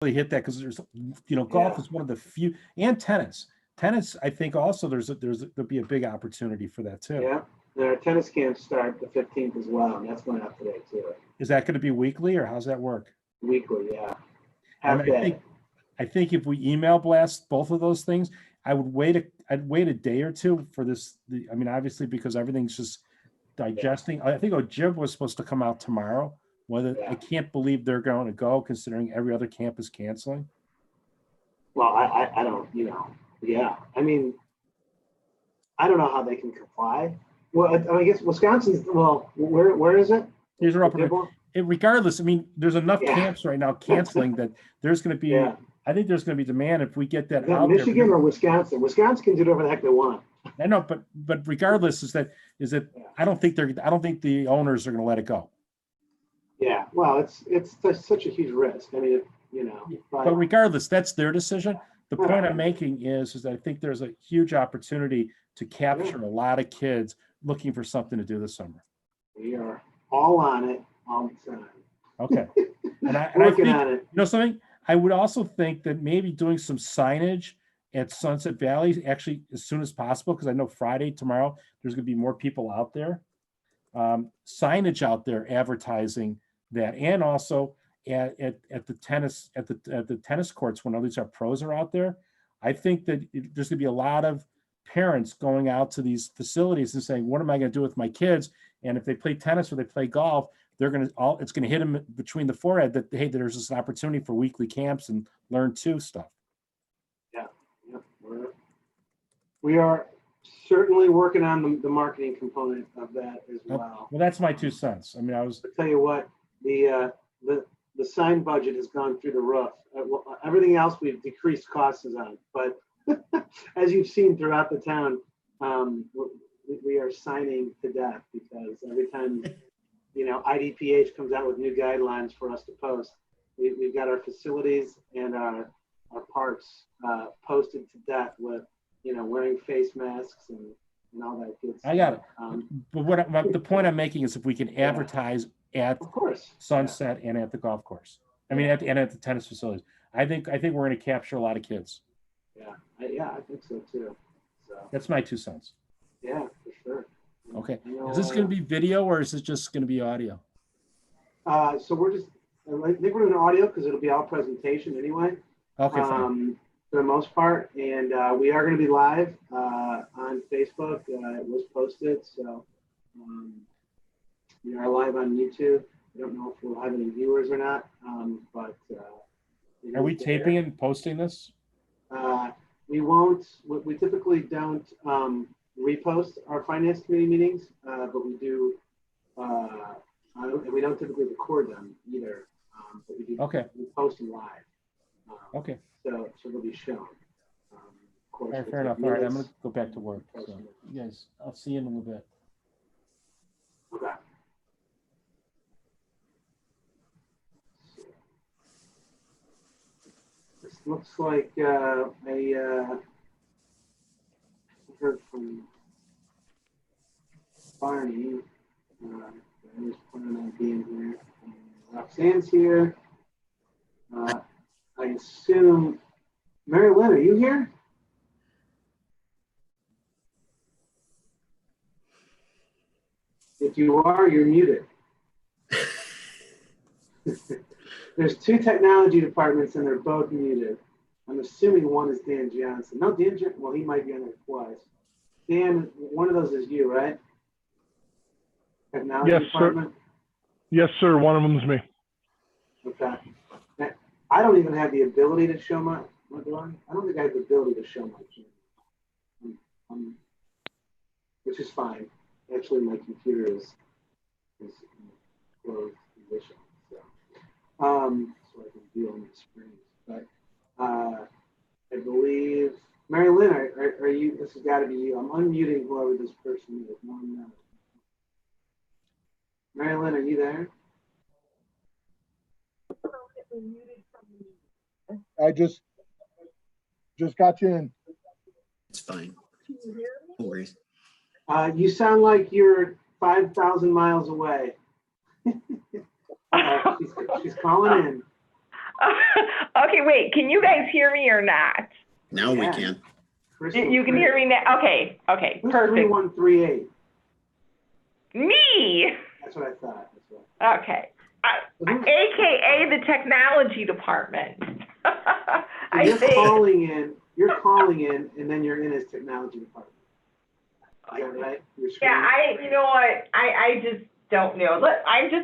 really hit that because there's, golf is one of the few, and tennis. Tennis, I think also there'll be a big opportunity for that too. Yeah, and our tennis camps start the 15th as well, and that's going up today too. Is that going to be weekly or how's that work? Weekly, yeah. I think if we email blast both of those things, I'd wait a day or two for this. Obviously because everything's just digesting. I think Ojib was supposed to come out tomorrow. I can't believe they're going to go considering every other camp is canceling. Well, I don't, yeah. I don't know how they can comply. Well, I guess Wisconsin's, well, where is it? These are up regardless. There's enough camps right now canceling that there's going to be, I think there's going to be demand if we get that out Michigan there. or Wisconsin? Wisconsin can do whatever the heck they want. I know, but regardless, I don't think the owners are going to let it go. Yeah, well, it's such a huge risk. But regardless, that's their decision. The point I'm making is that I think there's a huge opportunity to capture a lot of kids looking for something to do this summer. We are all on it all the time. Okay. And I Working think, on it. Something? I would also think that maybe doing some signage at Sunset Valley actually as soon as possible, because I know Friday, tomorrow, there's going to be more people out there. Signage out there advertising that, and also at the tennis courts when all these pros are out there. I think that there's going to be a lot of parents going out to these facilities and saying, what am I going to do with my kids? And if they play tennis or they play golf, it's going to hit them between the forehead that, hey, there's this opportunity for weekly camps and learn too stuff. Yeah. We are certainly working on the marketing component of that as well. Well, that's my 2 cents. I'll tell you what, the sign budget has gone through the roof. Everything else we've decreased costs on, but as you've seen throughout the town, we are signing to death because every time, IDPH comes out with new guidelines for us to post, we've got our facilities and our parks posted to death with, wearing face masks and all that good stuff. I got it. But the point I'm making is if we can advertise at Sunset and at the golf course, at the tennis facilities, I think we're going to capture a lot of kids. Yeah, I think so too. So that's my 2 cents. Yeah, for sure. Okay. Is this going to be video or is it just going to be audio? So I think we're doing audio because it'll be all presentation anyway. Okay. Fine. For the most part, and we are going to be live on Facebook. It was posted, so we are live on YouTube. I don't know if we'll have any viewers or not, but are we taping and posting this? We won't. We typically don't repost our finance committee meetings, but we do. We don't typically record them either, but we do. Okay. We post them live. Okay. So they'll be shown. Of course, all right, fair enough. All right, I'm going to go back to work. So, you guys, I'll see you in a little bit. Okay. This looks like I heard from Barney. I was planning on being here. Roxanne's here. I assume, Mary Lynn, are you here? If you are, you're muted. There's 2 technology departments and they're both muted. I'm assuming one is Dan Johnson. No, Dan Johnson, well, he might be on there twice. Dan, one of those is you, right? Technology department? Sir. Yes, sir. One of them is me. Okay. Now, I don't even have the ability to show my drawing. I don't think I have the ability to show my camera, which is fine. Actually, my computer is in closed position, so I can view on the screen. But I believe Mary Lynn, are you? This has got to be you. I'm unmuting whoever this person is. No. Mary Lynn, are you there? I just got you in. It's fine. No worries. You sound like you're 5,000 miles away. She's calling in. Okay, wait, can you guys hear me or not? Now we Yeah. can. You can hear me now? Okay, Who's perfect. 3138? Me, That's what I thought. That's what. okay. Who's- AKA the technology department. So I you're think. you're calling in, and then you're in his technology department. Is that right? Your Yeah, screen? you know what, I just don't know.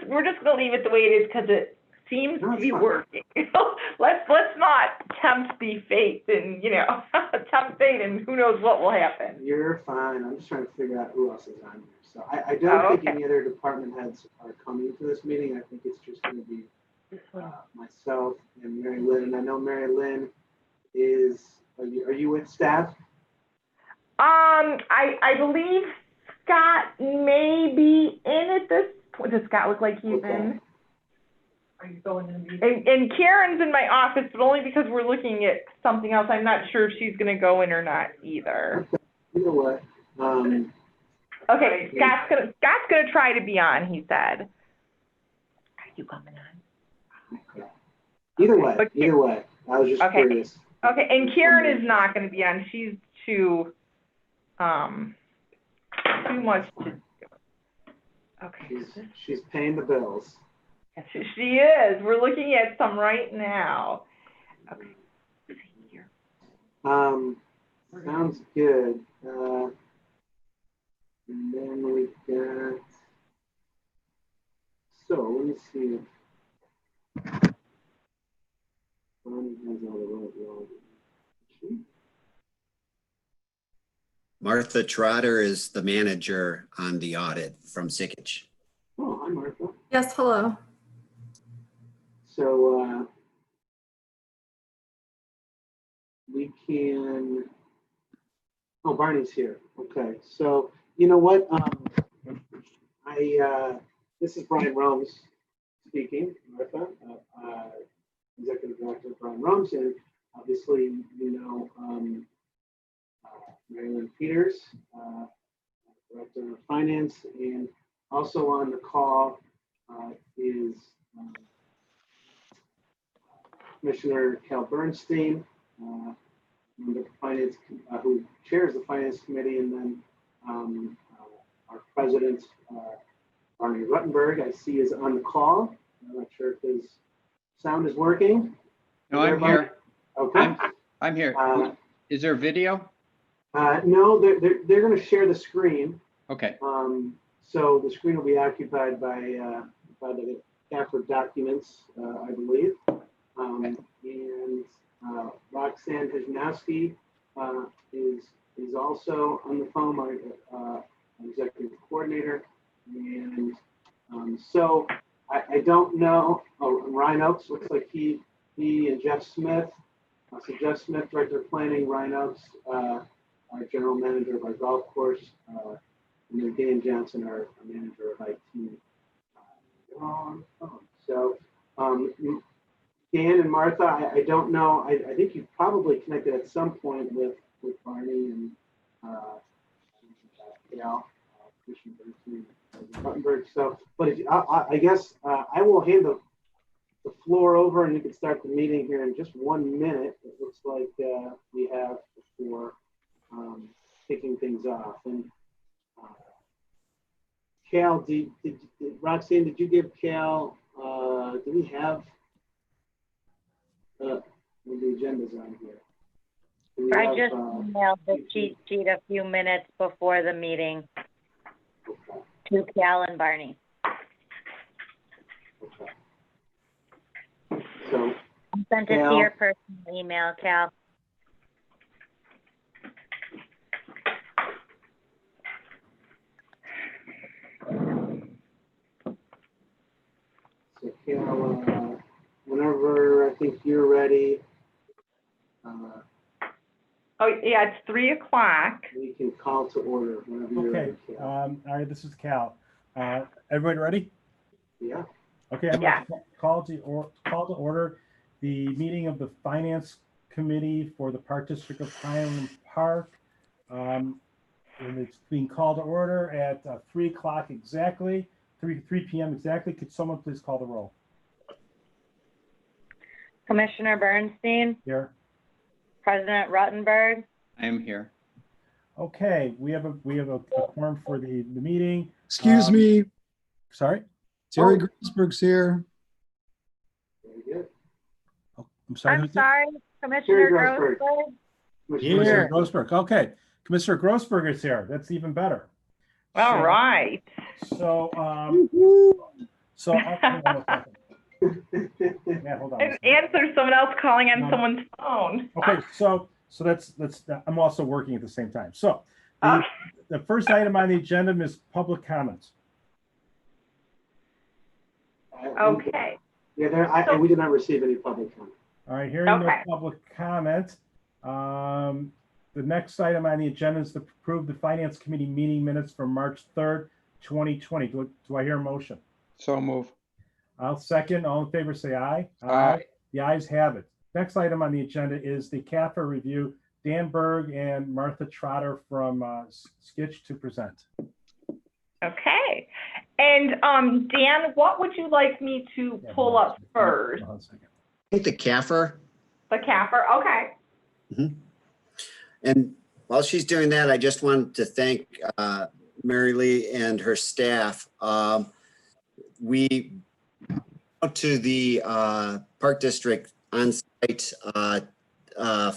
We're just gonna leave it the way it is because it seems No, to it's be fine. working. Let's not tempt the fate and, tempt fate and who knows what will happen. You're fine. I'm just trying to figure out who else is on here. So I don't think okay. any other department heads are coming to this meeting. I think it's just going to be myself and Mary Lynn. And I know Mary Lynn is, are you with staff? I believe Scott may be in at this point. Does Scott look like he's Okay. in? Are you going in the meeting? And Karen's in my office, but only because we're looking at something else. I'm not sure if she's gonna go in or not either. You know what? Okay, Scott's gonna try to be on, he said. Are you coming on? Either way, But- either way. I was just Okay. curious. Okay, and Karen is not gonna be on. She's too much to do. Okay. She's paying the bills. She is. We're looking at some right now. Okay. Who's here? Sounds good. And then we got, so let me see. Bonnie has all the right login. Martha Trotter is the manager on the audit from Sikich. Oh, hi, Martha. Yes, hello. So, we can, oh, Barney's here. Okay, so you know what? This is Brian Romes speaking, Martha, Executive Director Brian Romes, and obviously, Marilyn Peters, Director of Finance, and also on the call is Commissioner Cal Bernstein, the finance, who chairs the Finance Committee, and then our President, Barney Ruttenberg, I see is on the call. I'm not sure if his sound is working. No, I'm here. Okay. I'm here. Is there video? No, they're going to share the screen. Okay. So the screen will be occupied by the Stafford documents, I believe. And Roxanne Hajnowski is also on the phone, our executive coordinator. And so I don't know. Oh, Ryan Oakes looks like he and Jeff Smith. So Jeff Smith, Director of Planning, Ryan Oakes, our General Manager of our golf course, and then Dan Johnson, our Manager of IT. They're all on the phone. So Dan and Martha, I don't know. I think you probably connected at some point with Barney and Cal, Commissioner Bernstein, Ruttenberg. So, but I guess I will hand the floor over, and you can start the meeting here in just 1 minute. It looks like we have before kicking things off. And Cal, Roxanne, did you give Cal? Do we have the agendas on here? Do we I have, just emailed the cheat sheet a few minutes before the meeting okay, to Cal and Barney. okay. So, I sent it Cal? to your personal email, Cal. so Cal, whenever I think you're ready, Oh, yeah, it's 3:00. we can call to order whenever you're Okay, ready, Cal. all right, this is Cal. Everybody ready? Yeah. Okay, I'm Yeah. going to call to order the meeting of the Finance Committee for the Park District of Highland Park. And it's being called to order at 3 o'clock exactly, 3 p.m. exactly. Could someone please call the roll? Commissioner Bernstein, Here. President Ruttenberg, I am here. Okay, we have a quorum for the meeting. Excuse Um, me, Sorry? Terry Oh. Greensburg's here. Very good. Oh, I'm sorry. I'm who's there? sorry, Commissioner Grossberg. Grossberg. Commissioner Grossberg. Okay, Commissioner Grossberg is here. That's even better. All So- right. So, hold on a second. Yeah, hold on. a And second. answer someone else calling on No. someone's phone. Okay, so that's, I'm also working at the same time. So Okay. the first item on the agenda is public comments. Okay. Yeah, we did not receive any public comment. All right, hearing no Okay. public comment. The next item on the agenda is to approve the Finance Committee meeting minutes for March 3rd, 2020. Do I hear a motion? So move. I'll second. All in favor, say aye. Aye. The ayes have it. Next item on the agenda is the CAFA review. Dan Berg and Martha Trotter from Skitch to present. Okay. And Dan, what would you like me to Yeah, pull hold on a up second. first? Hold on a second. I think the CAFR. The CAFR? Okay. And while she's doing that, I just wanted to thank Mary Lee and her staff. We went to the Park District on site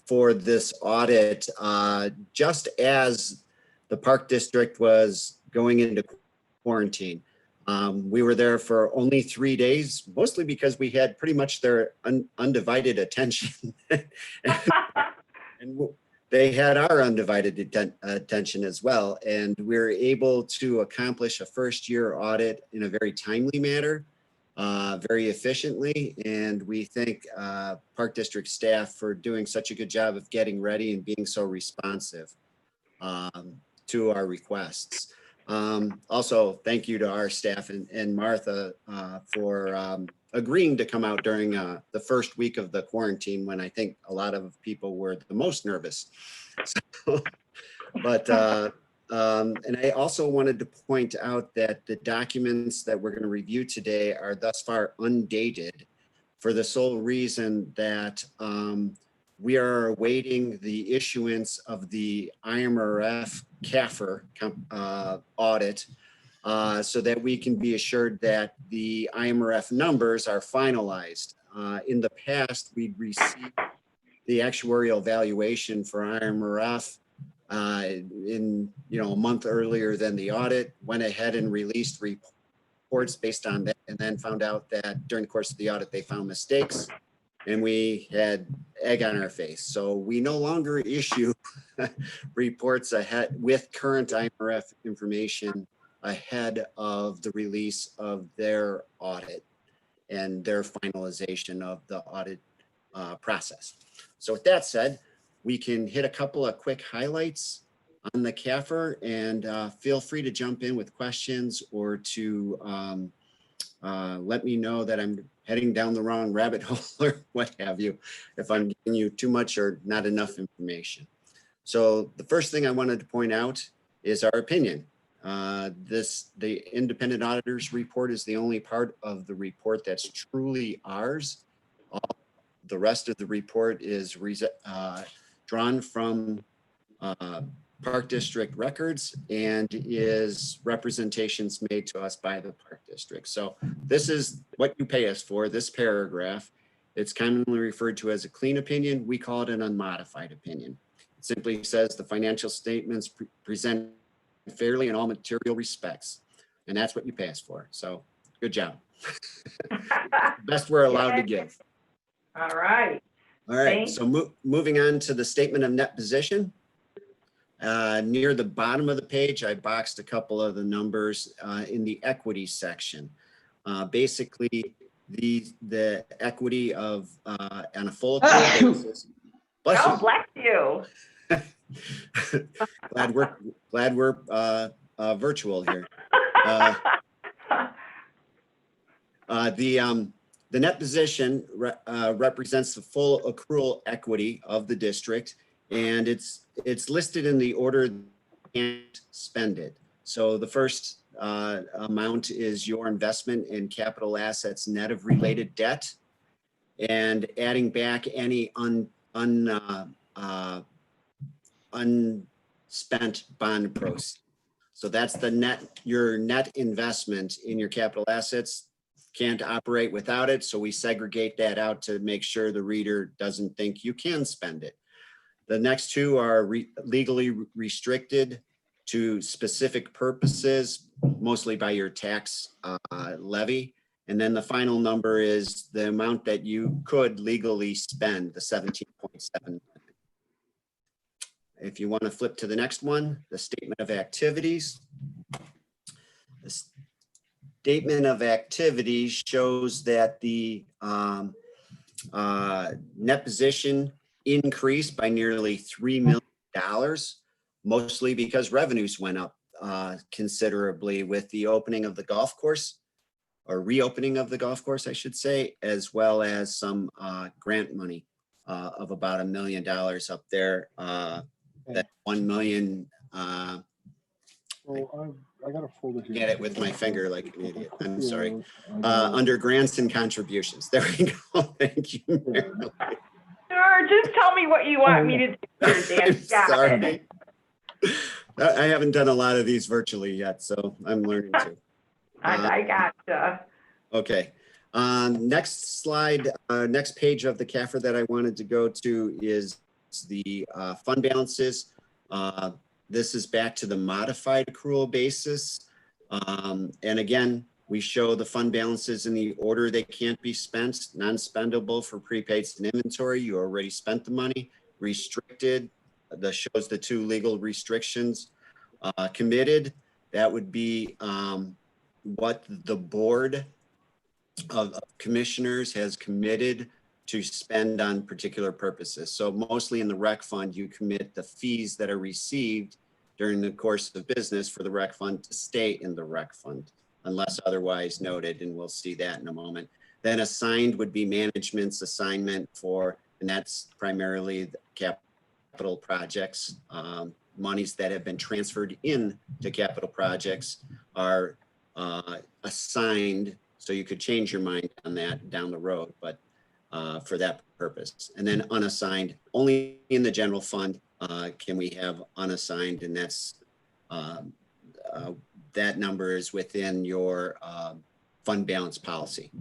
for this audit just as the Park District was going into quarantine. We were there for only 3 days, mostly because we had pretty much their undivided attention. And they had our undivided attention as well. And we were able to accomplish a first year audit in a very timely manner, very efficiently. And we thank Park District staff for doing such a good job of getting ready and being so responsive to our requests. Also, thank you to our staff and Martha for agreeing to come out during the first week of the quarantine when I think a lot of people were the most nervous. So, but and I also wanted to point out that the documents that we're going to review today are thus far undated for the sole reason that we are awaiting the issuance of the IMRF CAFR audit so that we can be assured that the IMRF numbers are finalized. In the past, we'd received the actuarial valuation for IMRF in a month earlier than the audit, went ahead and released reports based on that, and then found out that during the course of the audit, they found mistakes and we had egg on our face. So we no longer issue reports ahead with current IMRF information ahead of the release of their audit and their finalization of the audit process. So with that said, we can hit a couple of quick highlights on the CAFR and feel free to jump in with questions or to let me know that I'm heading down the wrong rabbit hole or what have you, if I'm giving you too much or not enough information. So the first thing I wanted to point out is our opinion. The independent auditor's report is the only part of the report that's truly ours. The rest of the report is drawn from Park District records and is representations made to us by the Park District. So this is what you pay us for, this paragraph. It's commonly referred to as a clean opinion. We call it an unmodified opinion. It simply says the financial statements present fairly in all material respects. And that's what you pay us for. So good job. Best we're allowed to give. All right. All right, Thanks. so moving on to the statement of net position. Near the bottom of the page, I boxed a couple of the numbers in the equity section. Basically, the equity of on a full accrual basis. Bless Oh, you. bless you. Glad we're virtual here. The net position represents the full accrual equity of the district, and it's listed in the order and spend it. So the first amount is your investment in capital assets net of related debt. and adding back any unspent bond proceeds. So that's the net, your net investment in your capital assets. Can't operate without it. So we segregate that out to make sure the reader doesn't think you can spend it. The next two are legally restricted to specific purposes, mostly by your tax levy. And then the final number is the amount that you could legally spend, the 17.7. If you want to flip to the next one, the statement of activities. The statement of activities shows that the net position increased by nearly $3 million, mostly because revenues went up considerably with the opening of the golf course, or reopening of the golf course, I should say, as well as some grant money of about $1 million up there. That 1 million, So I got a folder here. get it with my finger like an idiot. I'm sorry. Under grants and contributions. There we go. Thank you. Mary. Sure, just tell me what you want me to do here, Dan. I'm Got it. sorry. I haven't done a lot of these virtually yet, so I'm learning to. I gotcha. Okay. Next slide, next page of the CAFR that I wanted to go to is the fund balances. This is back to the modified accrual basis. And again, we show the fund balances in the order they can't be spent. Non-spendable for prepaids and inventory. You already spent the money. Restricted, that shows the two legal restrictions. Committed, that would be what the board of commissioners has committed to spend on particular purposes. So mostly in the rec fund, you commit the fees that are received during the course of business for the rec fund to stay in the rec fund, unless otherwise noted, and we'll see that in a moment. Then assigned would be management's assignment for, and that's primarily the capital projects. Monies that have been transferred in to capital projects are assigned, so you could change your mind on that down the road, but for that purpose. And then unassigned, only in the general fund can we have unassigned, and that's that number is within your fund balance policy.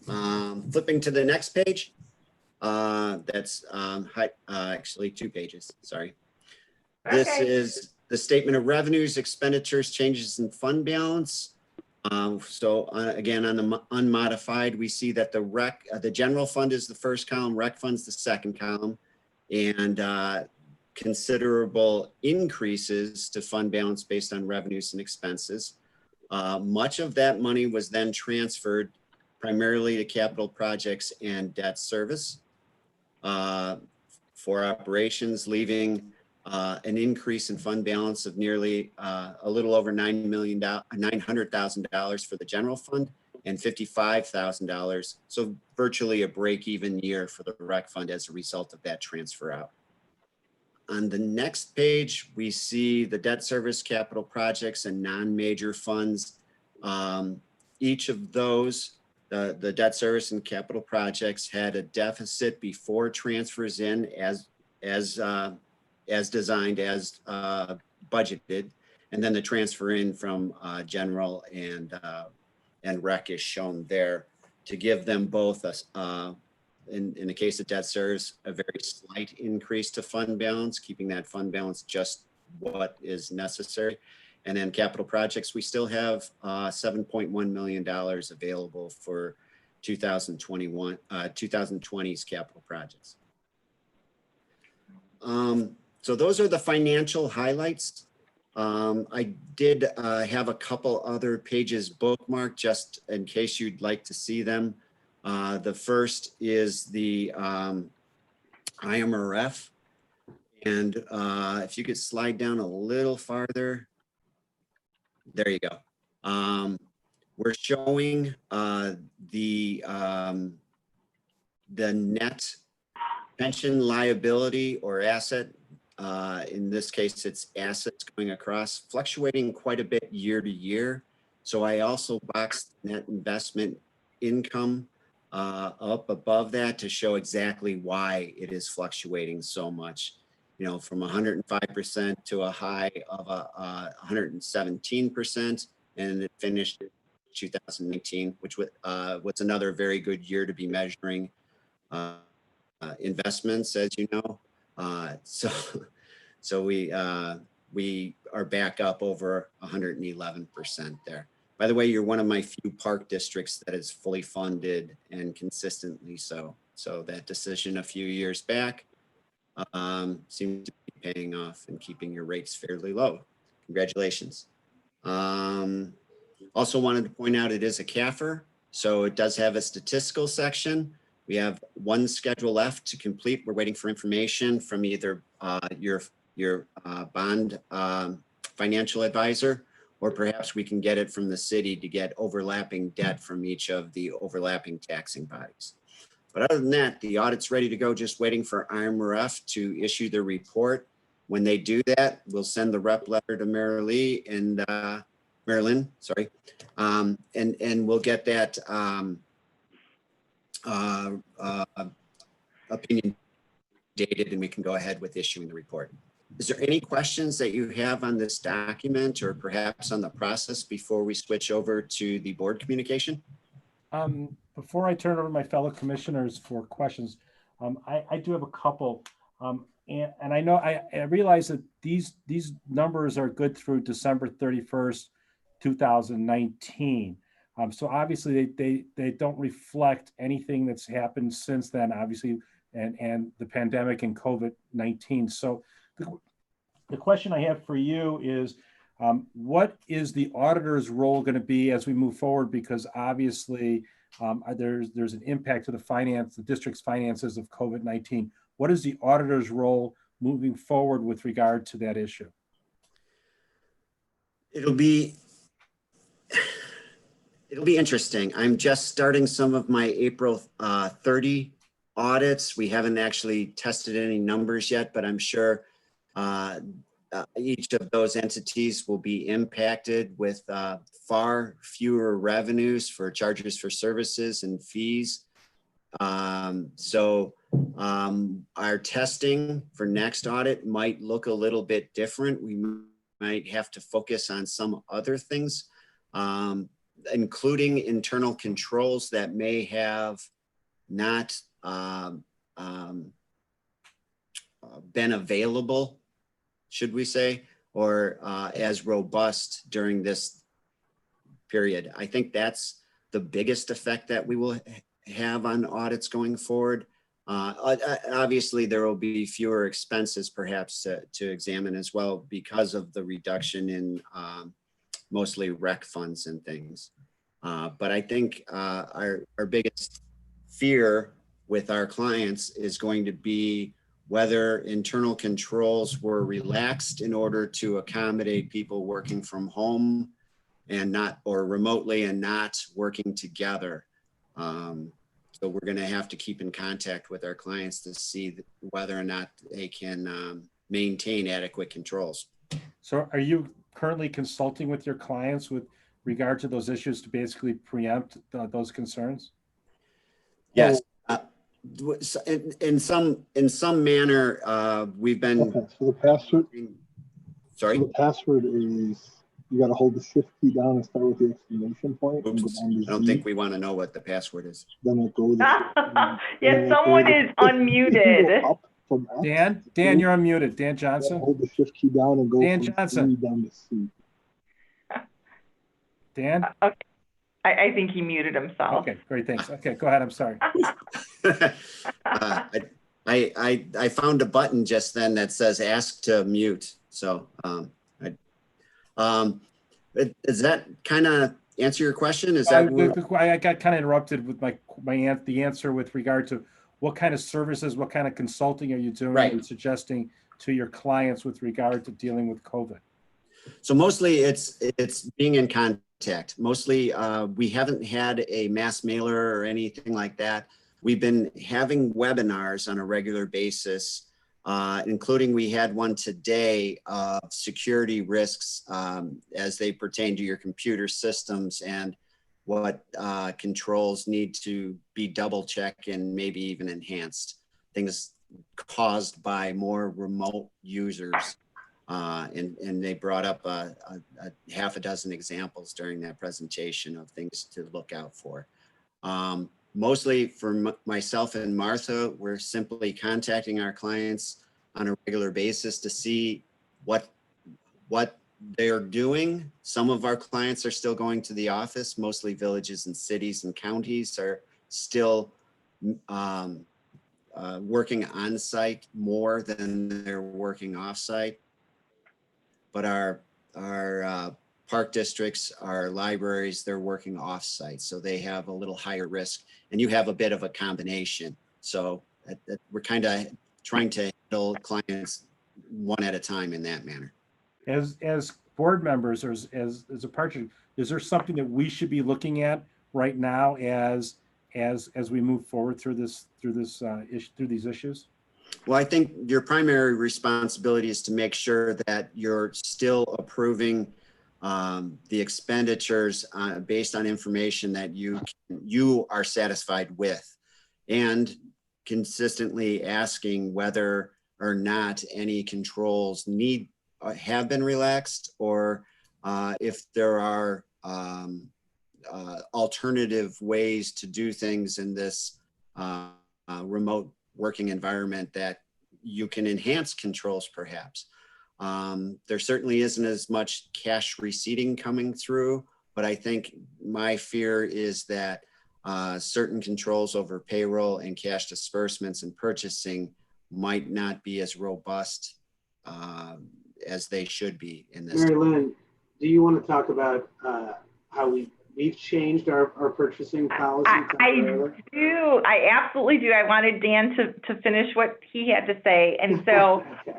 Flipping to the next page, that's actually 2 pages, sorry. This Okay. is the statement of revenues, expenditures, changes in fund balance. Again, on the unmodified, we see that the general fund is the first column, rec fund's the second column, and considerable increases to fund balance based on revenues and expenses. Much of that money was then transferred primarily to capital projects and debt service for operations, leaving an increase in fund balance of nearly a little over $900,000 for the general fund and $55,000. So virtually a break-even year for the rec fund as a result of that transfer out. On the next page, we see the debt service, capital projects, and non-major funds. Each of those, the debt service and capital projects, had a deficit before transfers in as designed, as budgeted, and then the transfer in from general and rec is shown there to give them both in the case of debt service, a very slight increase to fund balance, keeping that fund balance just what is necessary. And then capital projects, we still have $7.1 million available for 2020's capital projects. So those are the financial highlights. I did have a couple other pages bookmarked just in case you'd like to see them. The first is the IMRF. And if you could slide down a little farther. There you go. We're showing the net pension liability or asset. In this case, it's assets going across, fluctuating quite a bit year to year. So I also boxed net investment income up above that to show exactly why it is fluctuating so much. You know, from 105% to a high of 117%, and it finished in 2019, which was another very good year to be measuring investments, as you know. So we are back up over 111% there. By the way, you're one of my few park districts that is fully funded and consistently so. So that decision a few years back seems to be paying off and keeping your rates fairly low. Congratulations. Also wanted to point out it is a CAFR, so it does have a statistical section. We have one schedule left to complete. We're waiting for information from either your bond financial advisor, or perhaps we can get it from the city to get overlapping debt from each of the overlapping taxing bodies. But other than that, the audit's ready to go, just waiting for IMRF to issue the report. When they do that, we'll send the rep letter to Marilyn, sorry, and we'll get that opinion dated, and we can go ahead with issuing the report. Is there any questions that you have on this document or perhaps on the process before we switch over to the board communication? Before I turn it over to my fellow commissioners for questions, I do have a couple. And I know I realize that these numbers are good through December 31st, 2019. So obviously they don't reflect anything that's happened since then, obviously, and the pandemic and COVID-19. So the question I have for you is, what is the auditor's role going to be as we move forward? Because obviously there's an impact to the district's finances of COVID-19. What is the auditor's role moving forward with regard to that issue? It'll be interesting. I'm just starting some of my April 30 audits. We haven't actually tested any numbers yet, but I'm sure each of those entities will be impacted with far fewer revenues for charges for services and fees. So our testing for next audit might look a little bit different. We might have to focus on some other things, including internal controls that may have not been available, should we say, or as robust during this period. I think that's the biggest effect that we will have on audits going forward. Obviously, there will be fewer expenses perhaps to examine as well because of the reduction in mostly rec funds and things. But I think our biggest fear with our clients is going to be whether internal controls were relaxed in order to accommodate people working from home and not, or remotely and not working together. So we're going to have to keep in contact with our clients to see whether or not they can maintain adequate controls. So are you currently consulting with your clients with regard to those issues to basically preempt those concerns? Yes. In some manner, we've been. Okay, so the password. Sorry. So the password is you got to hold the shift key down and start with the exclamation point. Oops, I don't think we want to know what the password is. Then it goes. Yeah, someone is unmuted. Dan, you're unmuted. Dan Johnson. Hold the shift key down and go Dan from Johnson. 3 down to C. Dan? Okay. I think he muted himself. Okay, great, thanks. Okay, go ahead, I'm sorry. I found a button just then that says ask to mute. So does that kind of answer your question? Is that I got kind of interrupted with the answer with regard to what kind of services, what kind of consulting are you doing and suggesting to your clients with regard to dealing with COVID? So mostly it's being in contact. Mostly we haven't had a mass mailer or anything like that. We've been having webinars on a regular basis, including we had one today of security risks as they pertain to your computer systems. And what controls need to be double checked and maybe even enhanced. Things caused by more remote users. And they brought up a half a dozen examples during that presentation of things to look out for. Mostly for myself and Martha, we're simply contacting our clients on a regular basis to see what they're doing. Some of our clients are still going to the office. Mostly villages and cities and counties are still working on site more than they're working off site. But our park districts, our libraries, they're working off site, so they have a little higher risk, and you have a bit of a combination. So we're kind of trying to handle clients one at a time in that manner. As board members, or as a partner, is there something that we should be looking at right now as we move forward through these issues? Well, I think your primary responsibility is to make sure that you're still approving the expenditures based on information that you are satisfied with, and consistently asking whether or not any controls have been relaxed, or if there are alternative ways to do things in this remote working environment that you can enhance controls perhaps. There certainly isn't as much cash receipting coming through, but I think my fear is that certain controls over payroll and cash disbursements and purchasing might not be as robust as they should be in this. Mary Lynn, do you want to talk about how we've changed our purchasing policy? I do. I absolutely do. I wanted Dan to finish what he had to say, and so, Okay.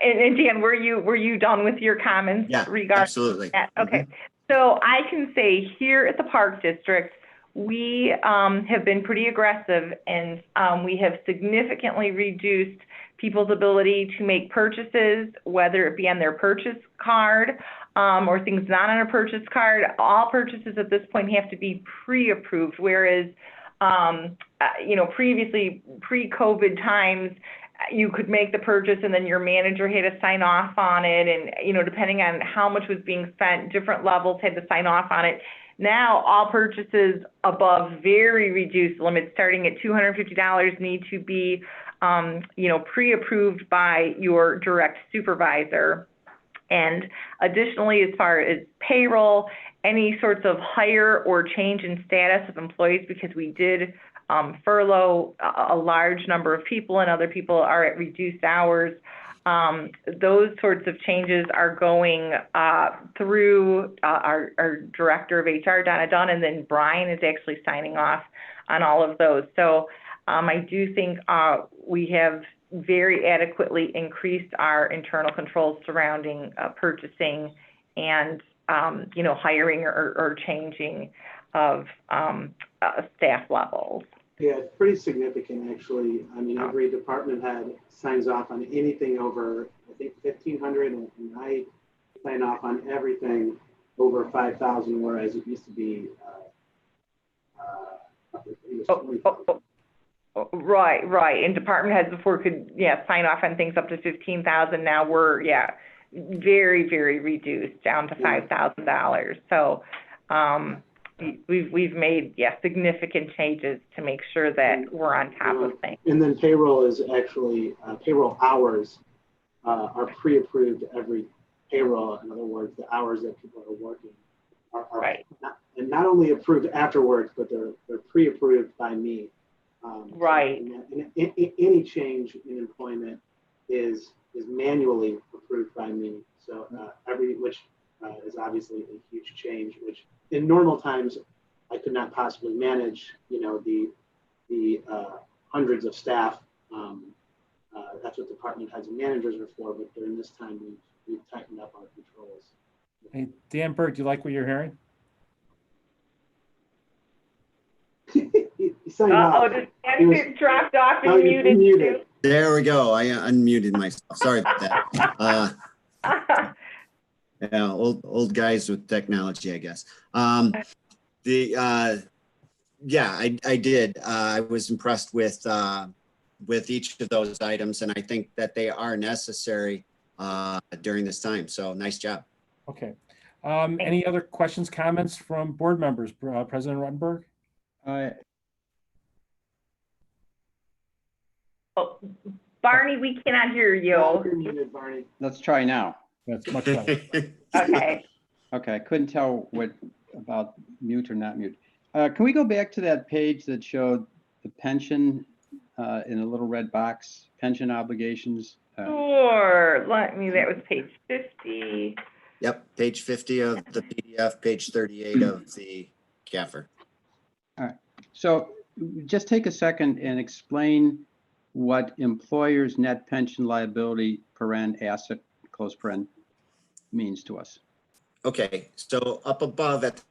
and Dan, were you done with your comments? Yeah, regarding absolutely. that? Okay. So I can say here at the Park District, we have been pretty aggressive, and we have significantly reduced people's ability to make purchases, whether it be on their purchase card or things not on a purchase card. All purchases at this point have to be pre-approved, whereas, previously, pre-COVID times, you could make the purchase and then your manager had to sign off on it. And, depending on how much was being spent, different levels had to sign off on it. Now, all purchases above very reduced limits, starting at $250, need to be, pre-approved by your direct supervisor. And additionally, as far as payroll, any sorts of hire or change in status of employees, because we did furlough a large number of people and other people are at reduced hours. Those sorts of changes are going through our director of HR, Donna Dunn, and then Brian is actually signing off on all of those. So I do think we have very adequately increased our internal controls surrounding purchasing and, hiring or changing of staff levels. Yeah, it's pretty significant, actually. I mean, every department head signs off on anything over, I think, 1,500, and I sign off on everything over 5,000, whereas it used to be, it was 20,000. Right. And department heads before could, sign off on things up to 15,000. Now we're, very, very reduced down to $5,000. So we've made, significant changes to make sure that we're on top of things. And then payroll is actually, payroll hours are pre-approved every payroll. In other words, the hours that people are working are right. not only approved afterwards, but they're pre-approved by me. Right. And any change in employment is manually approved by me. So which is obviously a huge change, which in normal times I could not possibly manage. The hundreds of staff. That's what department heads and managers are for. But during this time, we've tightened up our controls. Hey, Dan Burke, do you like what you're hearing? He signed off. Just Dan dropped off and muted too. There we go. I unmuted myself. Sorry about that. Old guys with technology, I guess. Yeah, I did. I was impressed with each of those items, and I think that they are necessary during this time. So nice job. Okay. Any other questions, comments from board members? President Ruttenberg? Oh, Barney, we cannot hear You're you. muted, Barney. Let's try now. That's much better. Okay. Okay, I couldn't tell what about mute or not mute. Can we go back to that page that showed the pension in a little red box, pension obligations? Sure. That was page 50. Yep, page 50 of the PDF, page 38 of the CAFR. So just take a second and explain what employer's net pension liability paren asset close paren means to us. Okay, so up above at the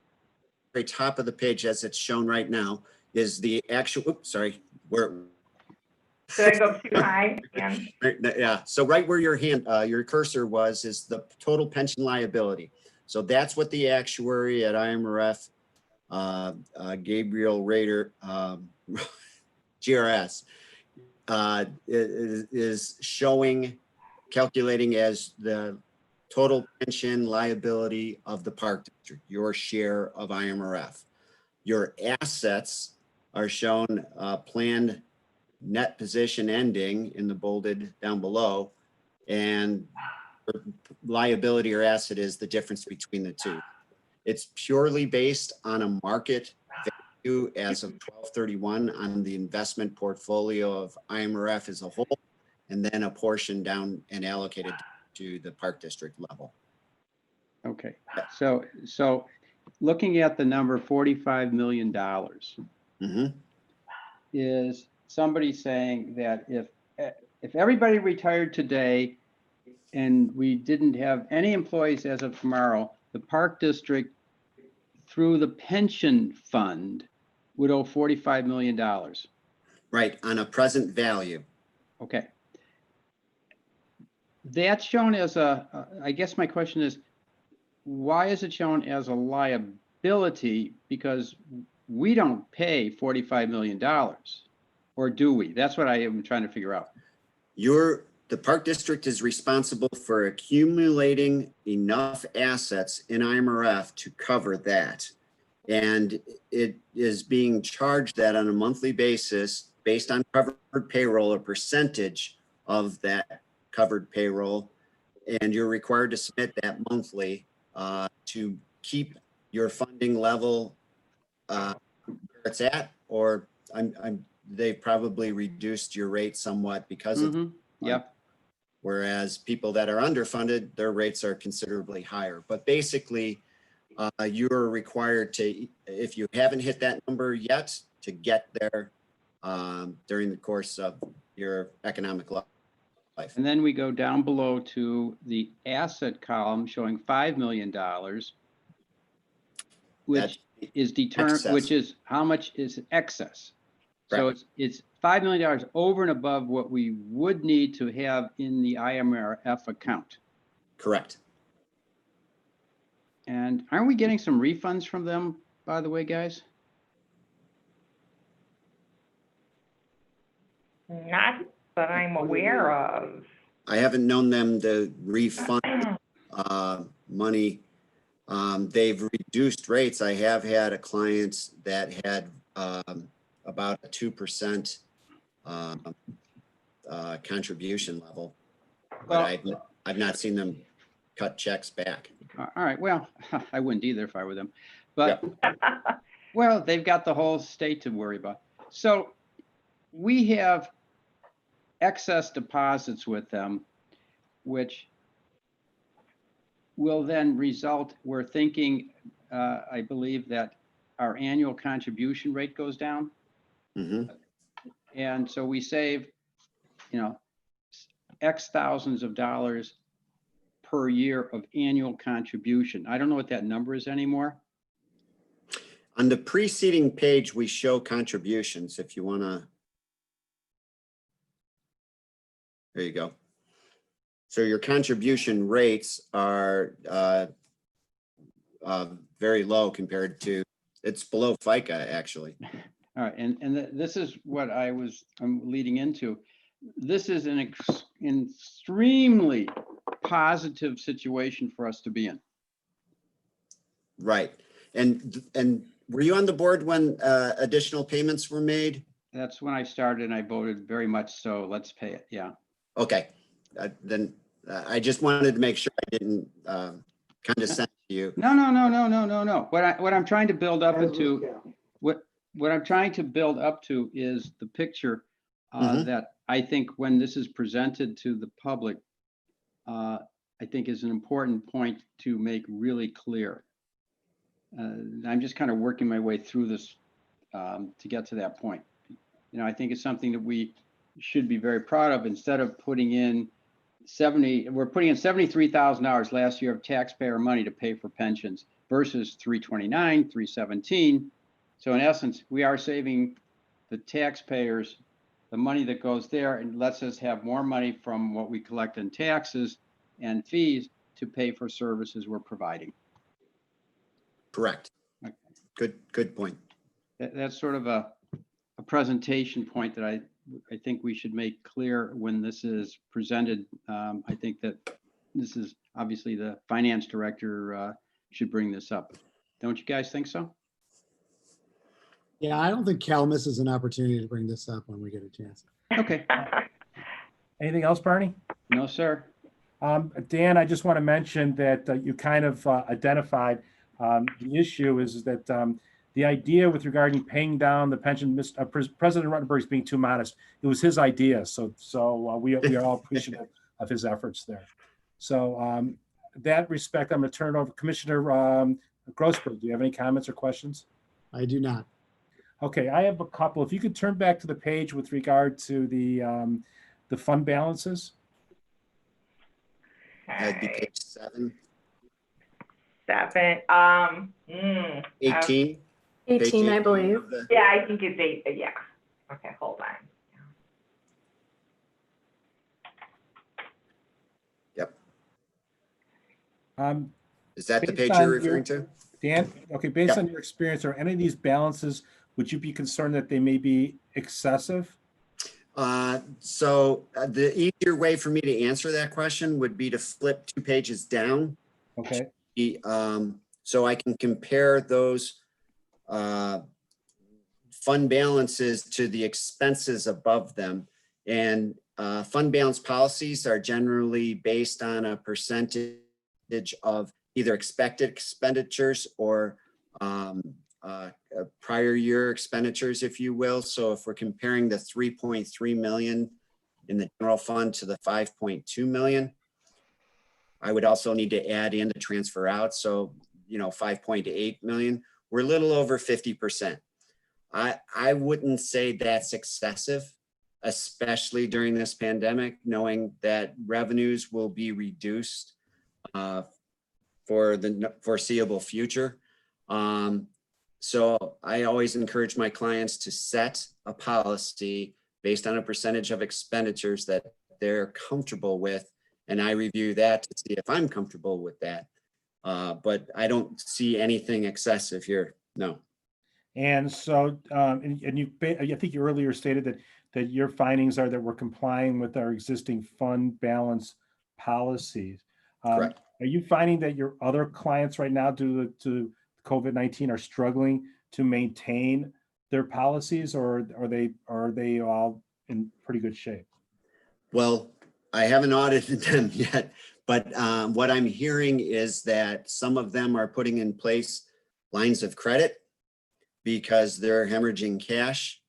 very top of the page, as it's shown right now, is the actual, oops, sorry, where, Did I go too high? Again? yeah, so right where your cursor was is the total pension liability. So that's what the actuary at IMRF, Gabriel Rader, GRS, is showing, calculating as the total pension liability of the park district, your share of IMRF. Your assets are shown planned net position ending in the bolded down below, and liability or asset is the difference between the two. It's purely based on a market value as of 12/31 on the investment portfolio of IMRF as a whole, and then a portion down and allocated to the park district level. Okay, so looking at the number $45 million, is somebody saying that if everybody retired today and we didn't have any employees as of tomorrow, the park district through the pension fund would owe $45 million. Right, on a present value. Okay. That's shown as I guess my question is, why is it shown as a liability? Because we don't pay $45 million, or do we? That's what I am trying to figure out. The park district is responsible for accumulating enough assets in IMRF to cover that. And it is being charged that on a monthly basis based on covered payroll, a percentage of that covered payroll. And you're required to submit that monthly to keep your funding level where it's at, or they've probably reduced your rate somewhat because of Yep. Whereas people that are underfunded, their rates are considerably higher. But basically, you're required to, if you haven't hit that number yet, to get there during the course of your economic life. And then we go down below to the asset column showing $5 million, which is determined, excess. which is how much is excess. So it's $5 million over and above what we would need to have in the IMRF account. Correct. And aren't we getting some refunds from them, by the way, guys? Not that I'm aware of. I haven't known them to refund money. They've reduced rates. I have had a client that had about a 2% contribution level, but I've not seen them cut checks back. All right, well, I wouldn't either if I were them, but well, they've got the whole state to worry about. So we have excess deposits with them, which will then result, we're thinking, I believe that our annual contribution rate goes down. And so we save, X thousands of dollars per year of annual contribution. I don't know what that number is anymore. On the preceding page, we show contributions if you want to. There you go. So your contribution rates are very low compared to It's below FICA, actually. All right, and this is what I'm leading into. This is an extremely positive situation for us to be in. Right. And were you on the board when additional payments were made? That's when I started and I voted very much so. Let's pay it. Yeah. Okay. Then I just wanted to make sure I didn't condescend to you. No. What I'm trying to build up into, what I'm trying to build up to is the picture Mhm. that I think when this is presented to the public, I think is an important point to make really clear. I'm just kind of working my way through this to get to that point. You know, I think it's something that we should be very proud of. Instead of putting in we're putting in $73,000 last year of taxpayer money to pay for pensions versus 329, 317. So in essence, we are saving the taxpayers the money that goes there and lets us have more money from what we collect in taxes and fees to pay for services we're providing. Correct. Okay. Good point. That's sort of a presentation point that I think we should make clear when this is presented. I think that this is obviously the finance director should bring this up. Don't you guys think so? Yeah, I don't think Cal misses an opportunity to bring this up when we get a chance. Okay. Anything else, Barney? No, sir. Dan, I just want to mention that you kind of identified the issue is that the idea with regarding paying down the pension, President Ruttenberg is being too modest. It was his idea, so we are all appreciative of his efforts there. So that respect, I'm going to turn it over to Commissioner Grossberg. Do you have any comments or questions? I do not. Okay, I have a couple. If you could turn back to the page with regard to the fund balances. That'd be page 7. 7. 18. 18, I believe. Yeah, I think it's 8. Yeah. Okay, hold on. Is that the Based page on you're your- referring to? Dan, okay, based Yeah. on your experience, are any of these balances, would you be concerned that they may be excessive? So the easier way for me to answer that question would be to flip 2 pages down. Okay, So I can compare those fund balances to the expenses above them. And fund balance policies are generally based on a percentage of either expected expenditures or prior year expenditures, if you will. So if we're comparing the 3.3 million in the general fund to the 5.2 million, I would also need to add in the transfer out. So, 5.8 million, we're a little over 50%. I wouldn't say that's excessive, especially during this pandemic, knowing that revenues will be reduced for the foreseeable future. So I always encourage my clients to set a policy based on a percentage of expenditures that they're comfortable with. And I review that to see if I'm comfortable with that. But I don't see anything excessive here. No. and so, I think you earlier stated that your findings are that we're complying with our existing fund balance policies. Correct. Are you finding that your other clients right now, due to COVID-19, are struggling to maintain their policies, or are they all in pretty good shape? Well, I haven't audited them yet, but what I'm hearing is that some of them are putting in place lines of credit because they're hemorrhaging cash,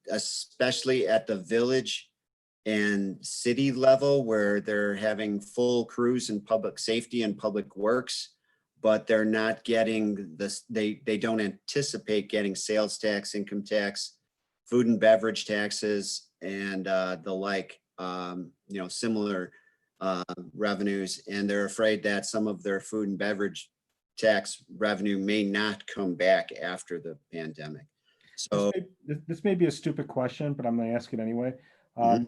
especially at the village and city level where they're having full crews in public safety and public works, but they're not getting this, they don't anticipate getting sales tax, income tax, food and beverage taxes, and the like, similar revenues. And they're afraid that some of their food and beverage tax revenue may not come back after the pandemic. So This may be a stupid question, but I'm going to ask it anyway. Mhm.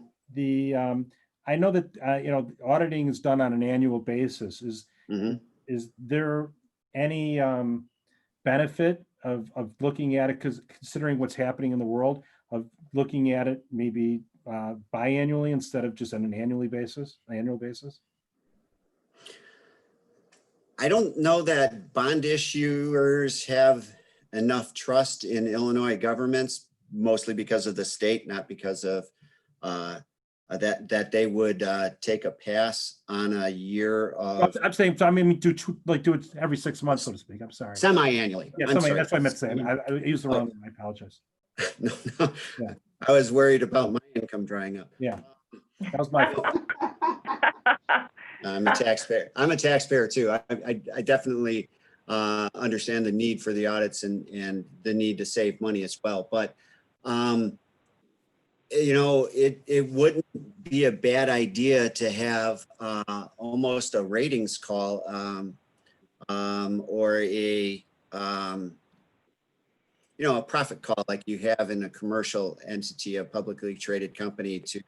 I know that auditing is done on an annual basis. Mhm. Is there any benefit of looking at it, because considering what's happening in the world, of looking at it maybe biannually instead of just on an annual basis? I don't know that bond issuers have enough trust in Illinois governments, mostly because of the state, not because of that they would take a pass on a year of I'm saying, so I mean, do it every 6 months, so to speak. I'm sorry. semi-annually. Yeah, I'm sorry. that's what I meant to say. I used the wrong one. I apologize. No, no. Yeah. I was worried about my income drying up. Yeah, that was my fault. I'm a taxpayer. I'm a taxpayer too. I definitely understand the need for the audits and the need to save money as well. But you know, it wouldn't be a bad idea to have almost a ratings call or a you know, a profit call like you have in a commercial entity, a publicly traded company, to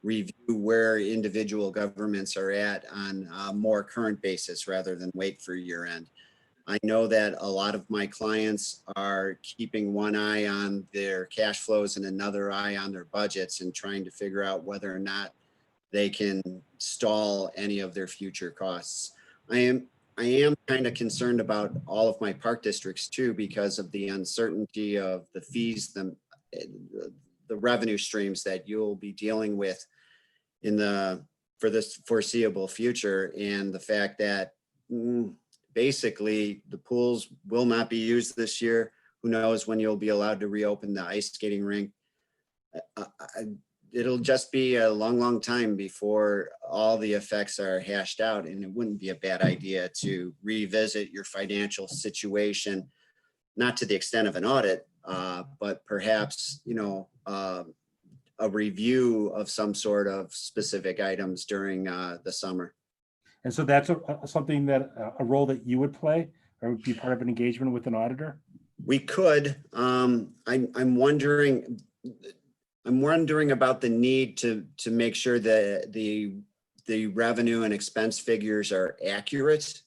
review where individual governments are at on a more current basis rather than wait for year end. I know that a lot of my clients are keeping one eye on their cash flows and another eye on their budgets and trying to figure out whether or not they can stall any of their future costs. I am kind of concerned about all of my park districts too, because of the uncertainty of the fees, the revenue streams that you'll be dealing with for this foreseeable future, and the fact that basically the pools will not be used this year. Who knows when you'll be allowed to reopen the ice skating rink? It'll just be a long time before all the effects are hashed out, and it wouldn't be a bad idea to revisit your financial situation, not to the extent of an audit, but perhaps, you know, a review of some sort of specific items during the summer. And so that's something that a role that you would play, or would be part of an engagement with an auditor? We could. I'm wondering about the need to make sure that the revenue and expense figures are accurate,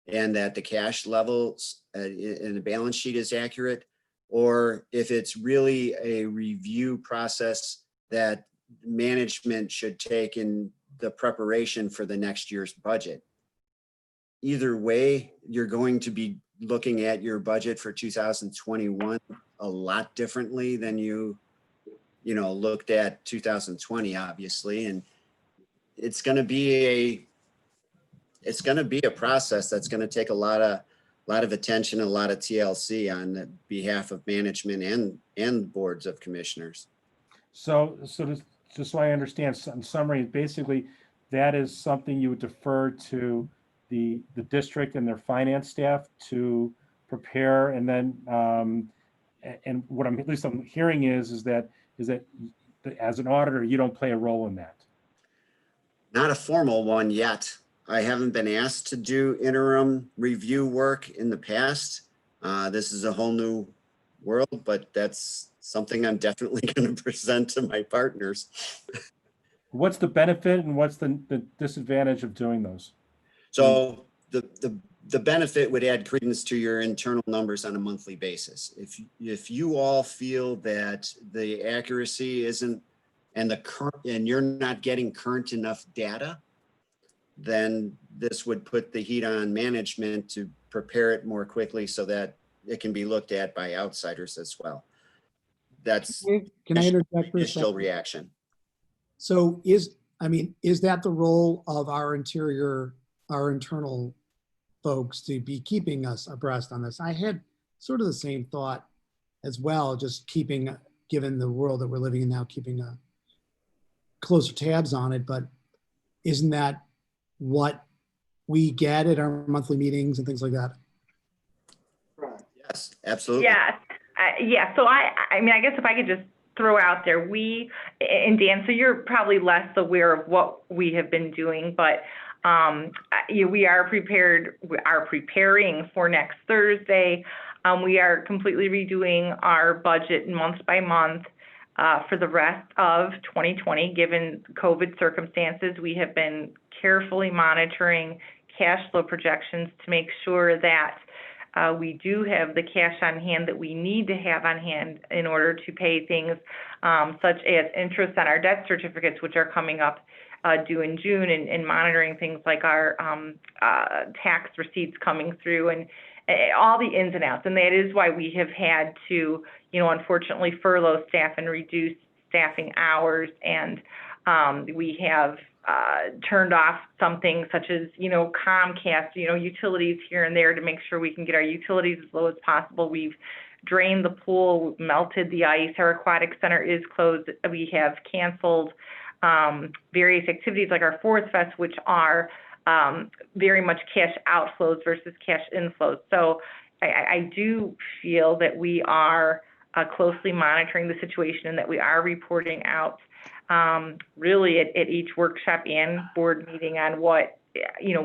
and that the cash levels in the balance sheet is accurate, or if it's really a review process that management should take in the preparation for the next year's budget. Either way, you're going to be looking at your budget for 2021 a lot differently than you looked at 2020, obviously. And it's going to be a process that's going to take a lot of attention, a lot of TLC on the behalf of management and boards of commissioners. So just so I understand, in summary, basically, that is something you would defer to the district and their finance staff to prepare, and then and what I'm hearing is that as an auditor, you don't play a role in that. Not a formal one yet. I haven't been asked to do interim review work in the past. This is a whole new world, but that's something I'm definitely going to present to my partners. What's the benefit and what's the disadvantage of doing those? So the benefit would add credence to your internal numbers on a monthly basis. If you all feel that the accuracy isn't and you're not getting current enough data, then this would put the heat on management to prepare it more quickly so that it can be looked at by outsiders as well. That's Can I interject for a initial second? reaction. So is that the role of our internal folks to be keeping us abreast on this? I had sort of the same thought as well, just given the world that we're living in now, keeping closer tabs on it. But isn't that what we get at our monthly meetings and things like that? Right. Yes, absolutely. Yes. Yeah. So I mean, I guess if I could just throw out there, and Dan, so you're probably less aware of what we have been doing, but we are preparing for next Thursday. We are completely redoing our budget month by month for the rest of 2020, given COVID circumstances. We have been carefully monitoring cash flow projections to make sure that we do have the cash on hand that we need to have on hand in order to pay things such as interest on our debt certificates, which are coming up due in June, and monitoring things like our tax receipts coming through, and all the ins and outs. And that is why we have had to, unfortunately furlough staff and reduce staffing hours. And we have turned off something such as, Comcast, utilities here and there to make sure we can get our utilities as low as possible. We've drained the pool, melted the ice. Our aquatic center is closed. We have canceled various activities like our Fourth Fest, which are very much cash outflows versus cash inflows. So I do feel that we are closely monitoring the situation and that we are reporting out really at each workshop and board meeting on what,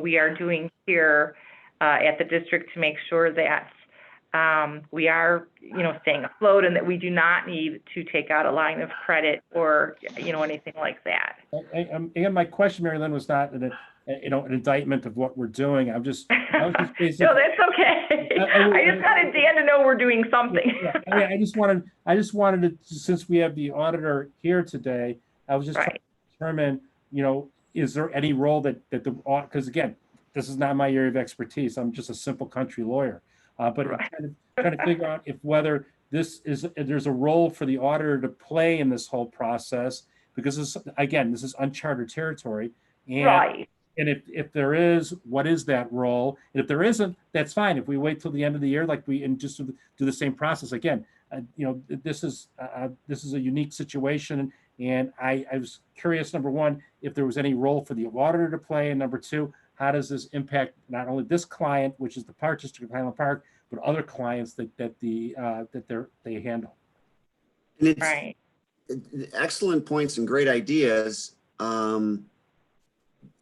we are doing here at the district to make sure that we are, staying afloat and that we do not need to take out a line of credit or, anything like that. And my question, Mary Lynn, was not an indictment of what we're doing. I was just basically. No, that's okay. I just wanted Dan to know we're doing something. Yeah, I just wanted to, since we have the auditor here today, I was just trying to determine, is there any role that the, because again, this is not my area of expertise. I'm just a simple country lawyer. But I'm trying to figure out if whether there's a role for the auditor to play in this whole process, because this is uncharted territory. And, and if there is, what is that role? And if there isn't, that's fine. If we wait till the end of the year, and just do the same process again, this is a unique situation. And I was curious, number one, if there was any role for the auditor to play, and number two, how does this impact not only this client, which is the Park District of Highland Park, but other clients that they handle? And it's excellent points and great ideas. And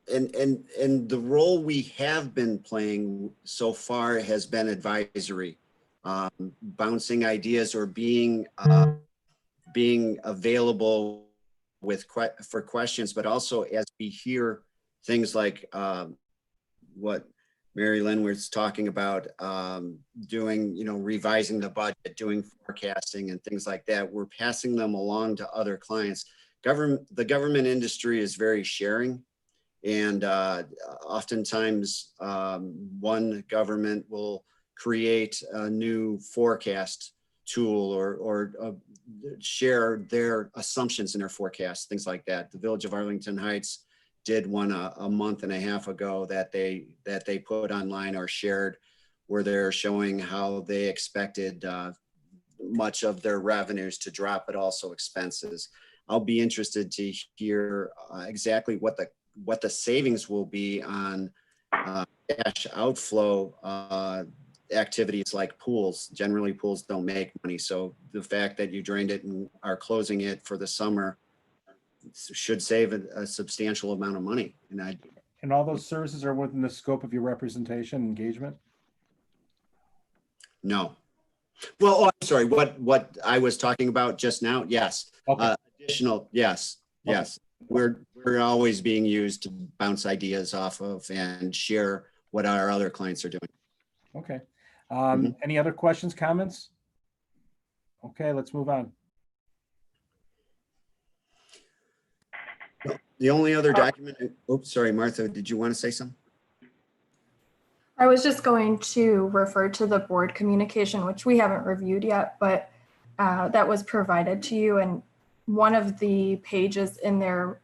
the role we have been playing so far has been advisory, bouncing ideas or being available for questions, but also as we hear things like what Mary Lynn was talking about, doing, revising the budget, doing forecasting and things like that. We're passing them along to other clients. The government industry is very sharing. And oftentimes one government will create a new forecast tool or share their assumptions in their forecast, things like that. The Village of Arlington Heights did one a month and a half ago that they put online or shared, where they're showing how they expected much of their revenues to drop, but also expenses. I'll be interested to hear exactly what the savings will be on cash outflow activities like pools. Generally, pools don't make money. So the fact that you drained it and are closing it for the summer should save a substantial amount of money. And all those services are within the scope of your representation engagement? No. Well, I'm sorry. What I was talking about just now, yes. Okay. Additional, yes, Okay. yes. We're always being used to bounce ideas off of and share what our other clients are doing. Okay. Any other questions, comments? Okay, let's move on. The only other document, oops, sorry, Martha, did you want to say something? I was just going to refer to the board communication, which we haven't reviewed yet, but that was provided to you. And one of the pages in there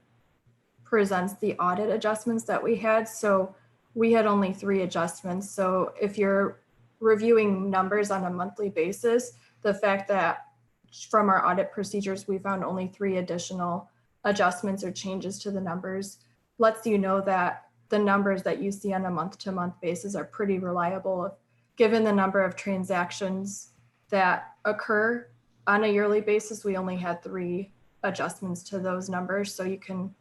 presents the audit adjustments that we had. So we had only 3 adjustments. So if you're reviewing numbers on a monthly basis, the fact that from our audit procedures, we found only 3 additional adjustments or changes to the numbers lets you know that the numbers that you see on a month-to-month basis are pretty reliable. Given the number of transactions that occur on a yearly basis, we only had 3 adjustments to those numbers. So you can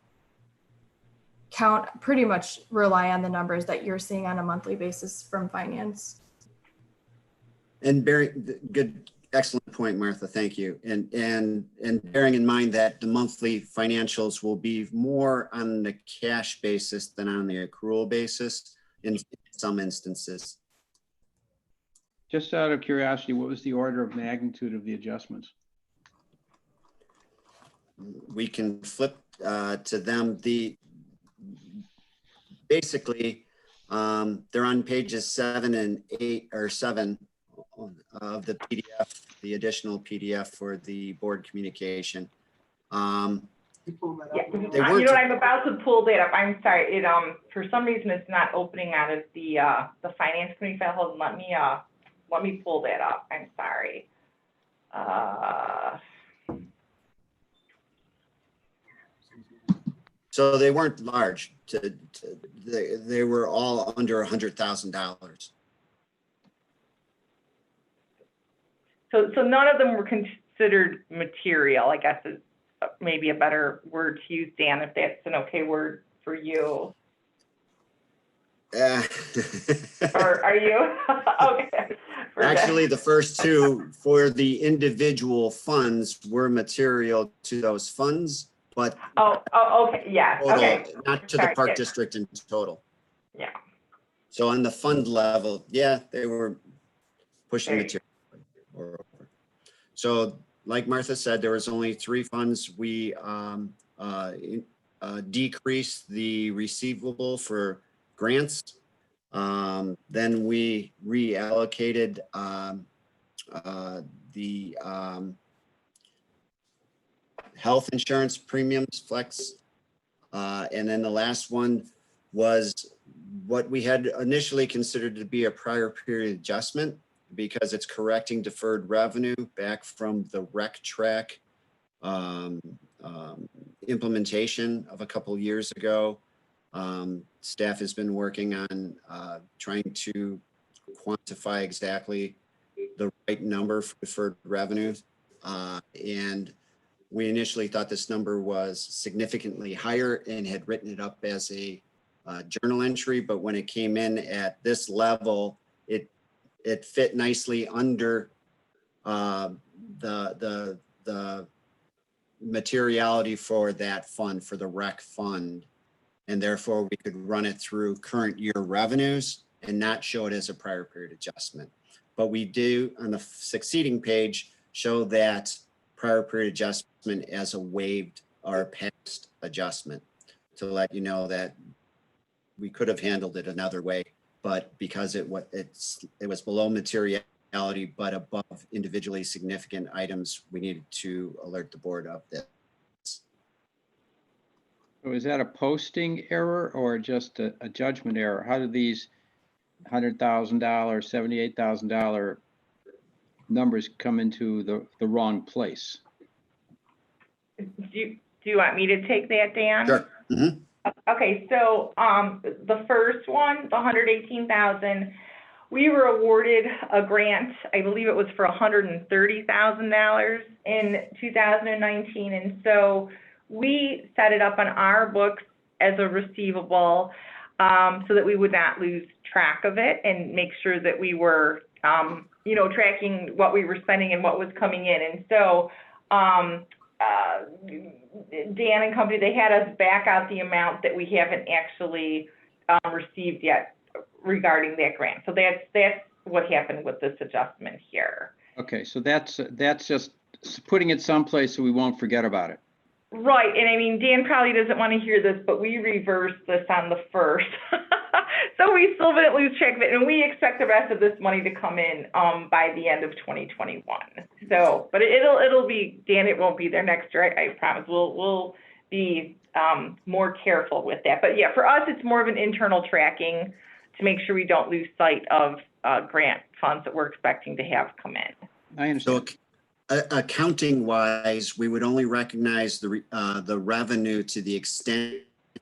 pretty much rely on the numbers that you're seeing on a monthly basis from finance. And good, excellent point, Martha. Thank you. And bearing in mind that the monthly financials will be more on the cash basis than on the accrual basis in some instances. Just out of curiosity, what was the order of magnitude of the adjustments? We can flip to them. Basically, they're on pages 7 and 8 or 7 of the PDF, the additional PDF for the board communication. You pull that Yeah, up. They you weren't- know, I'm about to pull that up. I'm sorry. It, for some reason, it's not opening out of the finance committee file. Hold on, let me pull that up. I'm sorry. So they weren't large. They were all under $100,000. So none of them were considered material, I guess is maybe a better word to use, Dan, if that's an okay word for you. Or are you? Okay. Actually, the first two for the individual funds were material to those funds, but Oh, okay, yeah, total, okay. not to the Sorry, park yeah. district in total. Yeah. So on the fund level, yeah, they were pushing Right. material. Over. So like Martha said, there was only 3 funds. We decreased the receivable for grants. Then we reallocated the health insurance premiums flex. And then the last one was what we had initially considered to be a prior period adjustment, because it's correcting deferred revenue back from the rec track implementation of a couple years ago. Staff has been working on trying to quantify exactly the right number for deferred revenues. And we initially thought this number was significantly higher and had written it up as a journal entry, but when it came in at this level, it fit nicely under the materiality for that fund, for the rec fund. And therefore we could run it through current year revenues and not show it as a prior period adjustment. But we do on the succeeding page show that prior period adjustment as a waived or past adjustment to let you know that we could have handled it another way, but because it was below materiality but above individually significant items, we needed to alert the board of this. So is that a posting error or just a judgment error? How do these $100,000, $78,000 numbers come into the wrong place? Do you want me to take that, Dan? Sure. Mhm. Okay, so the first one, the 118,000, we were awarded a grant. I believe it was for $130,000 in 2019, and so we set it up on our books as a receivable so that we would not lose track of it and make sure that we were, tracking what we were spending and what was coming in. And so Dan and company, they had us back out the amount that we haven't actually received yet regarding that grant. So that's what happened with this adjustment here. Okay, so that's just putting it someplace so we won't forget about it. Right, and I mean, Dan probably doesn't want to hear this, but we reversed this on the 1st. So we still didn't lose track of it, and we expect the rest of this money to come in by the end of 2021. So, but it'll be, Dan, it won't be there next year, I promise. We'll be more careful with that. But yeah, for us, it's more of an internal tracking to make sure we don't lose sight of grant funds that we're expecting to have come in. I understand. So accounting wise, we would only recognize the revenue to the extent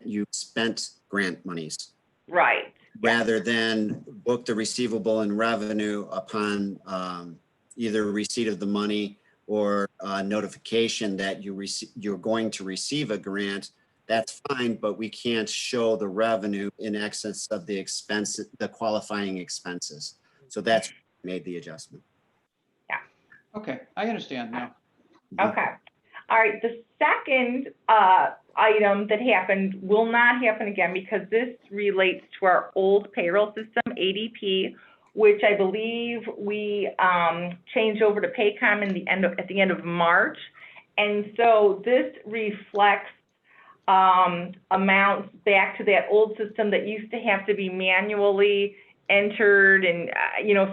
you spent grant monies. Right. Rather than book the receivable and revenue upon either receipt of the money or notification that you're going to receive a grant. That's fine, but we can't show the revenue in excess of the expense, the qualifying expenses. So that's made the adjustment. Okay, I understand now. Okay. All right. The second item that happened will not happen again because this relates to our old payroll system, ADP. which I believe we changed over to Paycom at the end of March. And so this reflects amounts back to that old system that used to have to be manually entered and,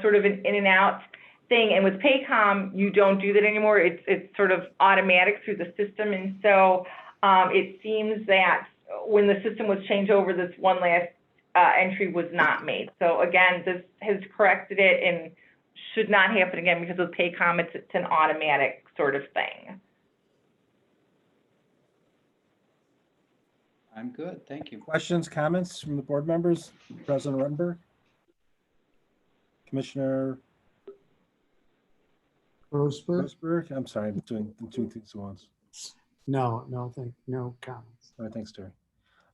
sort of an in and out thing. And with Paycom, you don't do that anymore. It's sort of automatic through the system. And so it seems that when the system was changed over, this one last entry was not made. So again, this has corrected it and should not happen again, because with Paycom, it's an automatic sort of thing. I'm good, thank you. Questions, comments from the board members? President Ruttenberg? Commissioner Grossberg? I'm sorry, I'm doing things at once. No comments. All right, thanks, Terry.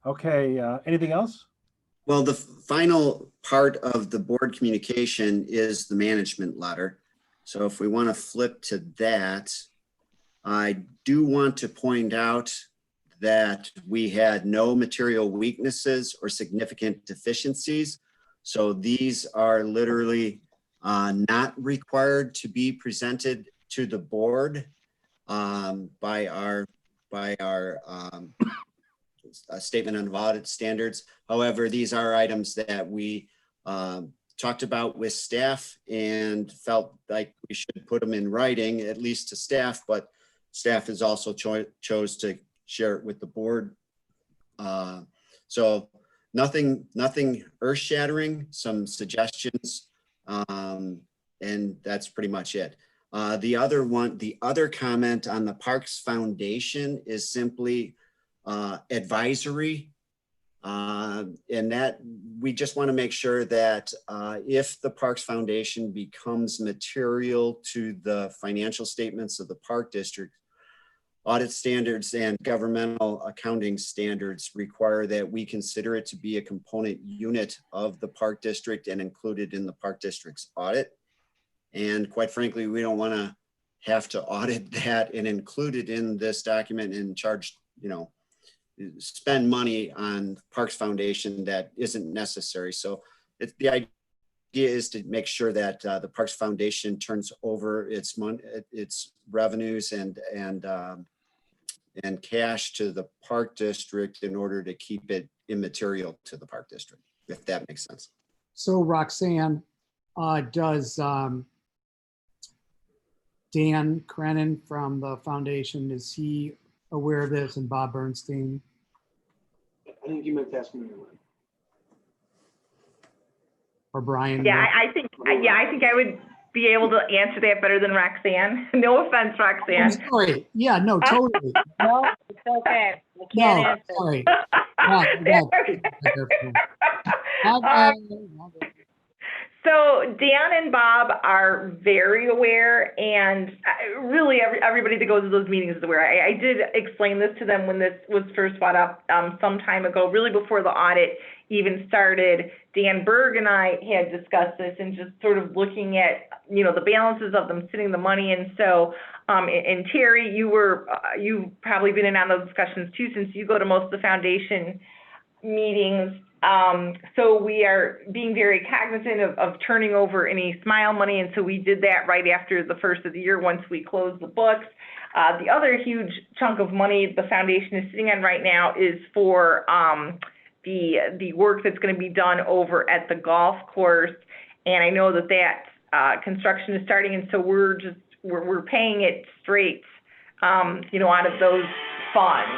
Okay, anything else? Well, the final part of the board communication is the management letter. So if we want to flip to that, I do want to point out that we had no material weaknesses or significant deficiencies. So these are literally not required to be presented to the board by our statement on audit standards. However, these are items that we talked about with staff and felt like we should put them in writing, at least to staff, but staff has also chose to share it with the board. So nothing earth-shattering, some suggestions, and that's pretty much it. The other comment on the Parks Foundation is simply advisory, and that we just want to make sure that if the Parks Foundation becomes material to the financial statements of the Park District, audit standards and governmental accounting standards require that we consider it to be a component unit of the Park District and included in the Park District's audit. And quite frankly, we don't want to have to audit that and include it in this document and charge, spend money on Parks Foundation that isn't necessary. So the idea is to make sure that the Parks Foundation turns over its money, its revenues and cash to the Park District in order to keep it immaterial to the Park District, if that makes sense. So Roxanne, does Dan Crennan from the foundation, is he aware of this, and Bob Bernstein? I think you meant to ask me. Or Brian? Yeah, I think I would be able to answer that better than Roxanne. No offense, I'm Roxanne. sorry. Yeah, no, totally. No, it's okay. I No, can't answer. sorry. No. So Dan and Bob are very aware, and really everybody that goes to those meetings is aware. I did explain this to them when this was first brought up some time ago, really before the audit even started. Dan Berg and I had discussed this and just sort of looking at, the balances of them sitting the money. And so, and Terry, you've probably been in on those discussions too, since you go to most of the foundation meetings. So we are being very cognizant of turning over any SMILE money. And so we did that right after the first of the year, once we closed the books. The other huge chunk of money the foundation is sitting on right now is for the work that's going to be done over at the golf course. And I know that construction is starting. And so we're paying it straight, out of those funds.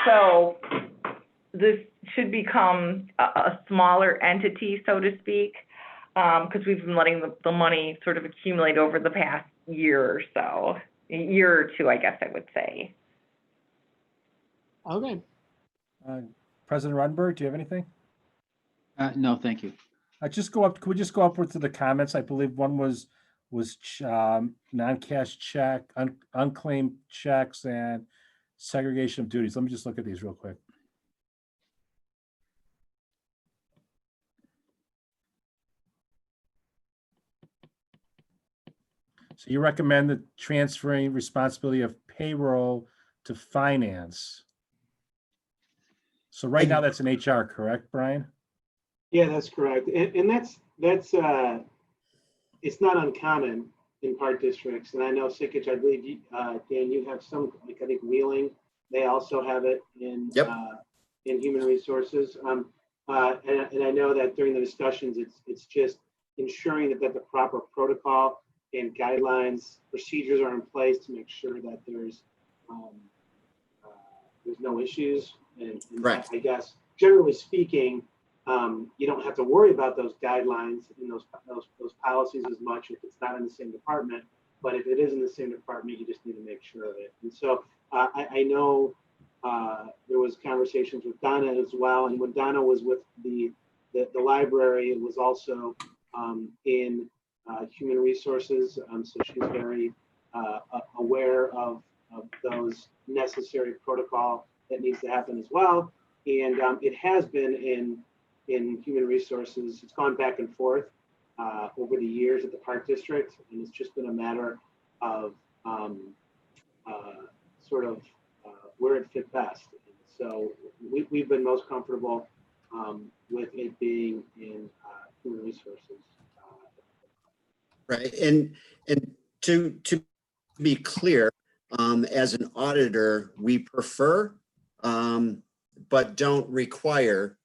So this should become a smaller entity, so to speak, because we've been letting the money sort of accumulate over the past year or so, a year or two, I guess I would say. Okay. President Ruttenberg, do you have anything? No, thank you. Could we just go upward to the comments? I believe one was non-cash check, unclaimed checks, and segregation of duties. Let me just look at these real quick. So you recommend the transferring responsibility of payroll to finance. So right now that's an HR, correct, Brian? Yeah, that's correct. And that's that's, it's not uncommon in park districts. And I know Sikich, I believe, Dan, you have some, like, I think Wheeling, they also have it in, Yep. In human resources. And I know that during the discussions, it's just ensuring that the proper protocol and guidelines, procedures are in place to make sure that there's no issues. And Correct. I guess, generally speaking, you don't have to worry about those guidelines and those policies as much if it's not in the same department. But if it is in the same department, you just need to make sure of it. And so I know there was conversations with Donna as well. And when Donna was with the library, it was also in human resources. So she's very aware of those necessary protocol that needs to happen as well. And it has been in human resources. It's gone back and forth over the years at the Park District, and it's just been a matter of sort of where it fit best. And so we've been most comfortable with it being in human resources. Right. And to be clear, as an auditor, we prefer, but don't require